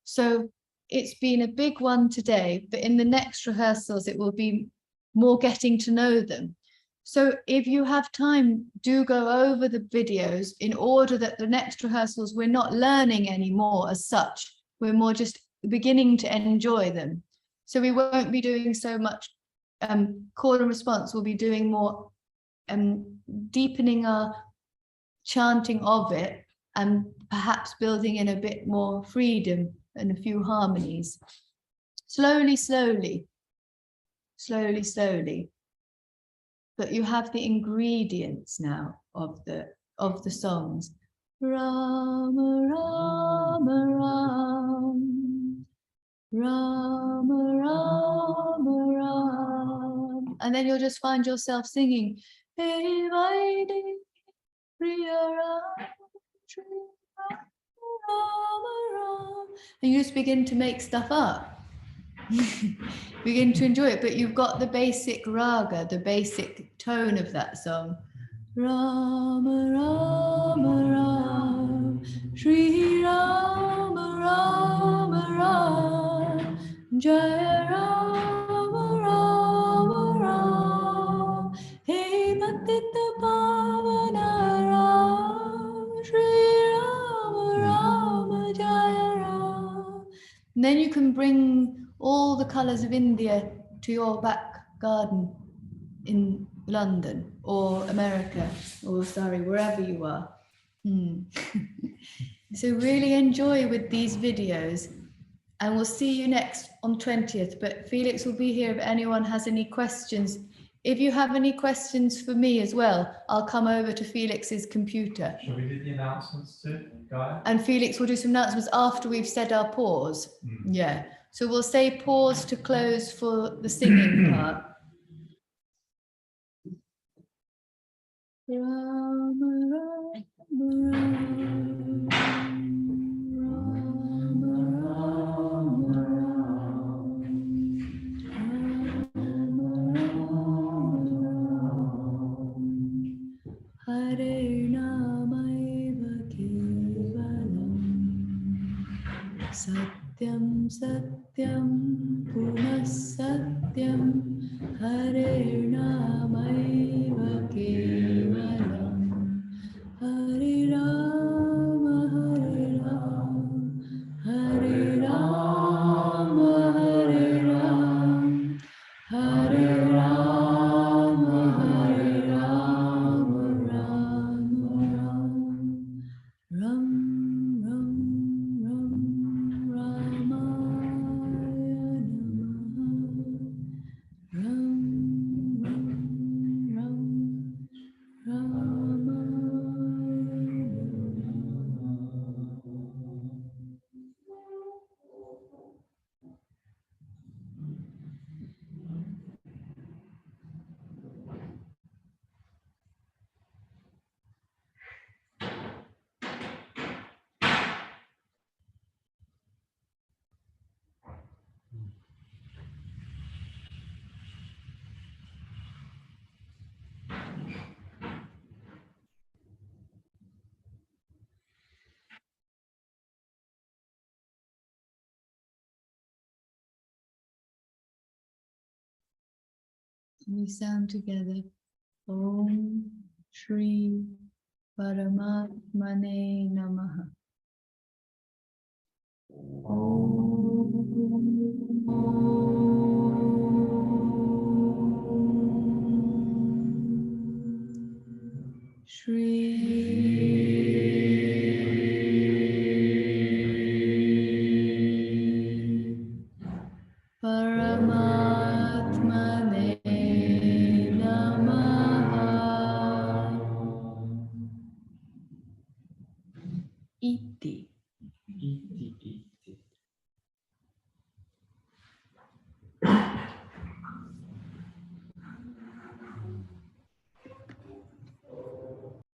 [SPEAKER 1] So it's been a big one today, but in the next rehearsals, it will be more getting to know them. So if you have time, do go over the videos in order that the next rehearsals, we're not learning anymore as such. We're more just beginning to enjoy them. So we won't be doing so much call and response. We'll be doing more deepening our chanting of it, and perhaps building in a bit more freedom and a few harmonies. Slowly, slowly, slowly, slowly. But you have the ingredients now of the songs. Rama, Rama, Ram. Rama, Rama, Rama. And then you'll just find yourself singing, Hey, Vaidhi, Priya Rama, Shri Rama, Rama. And you just begin to make stuff up. Begin to enjoy it, but you've got the basic raga, the basic tone of that song. Rama, Rama, Rama, Shri Rama, Rama, Rama, Jaya Rama, Rama, Rama, Hey Patita Pavana Rama, Shri Rama, Rama, Jaya Rama. And then you can bring all the colours of India to your back garden in London or America or Surrey, wherever you are. So really enjoy with these videos, and we'll see you next on 20th. But Felix will be here if anyone has any questions. If you have any questions for me as well, I'll come over to Felix's computer.
[SPEAKER 4] Shall we do the announcements too, Guy?
[SPEAKER 1] And Felix will do some announcements after we've said our pause. Yeah. So we'll say pause to close for the singing part. Rama, Rama, Rama, Rama, Rama, Hare Namaiva Kevalam Satyam Satyam Punah Satyam Hare Namaiva Kevalam Hare Rama Hare Rama Hare Rama Hare Rama Hare Rama Hare Rama Rama Rama Ram Ram Ram Ramaya Namaha Ram Ram Ram Ramaya We sound together. Om Shri Paramatmane Namaha. Shri Paramatmane Namaha. Iti.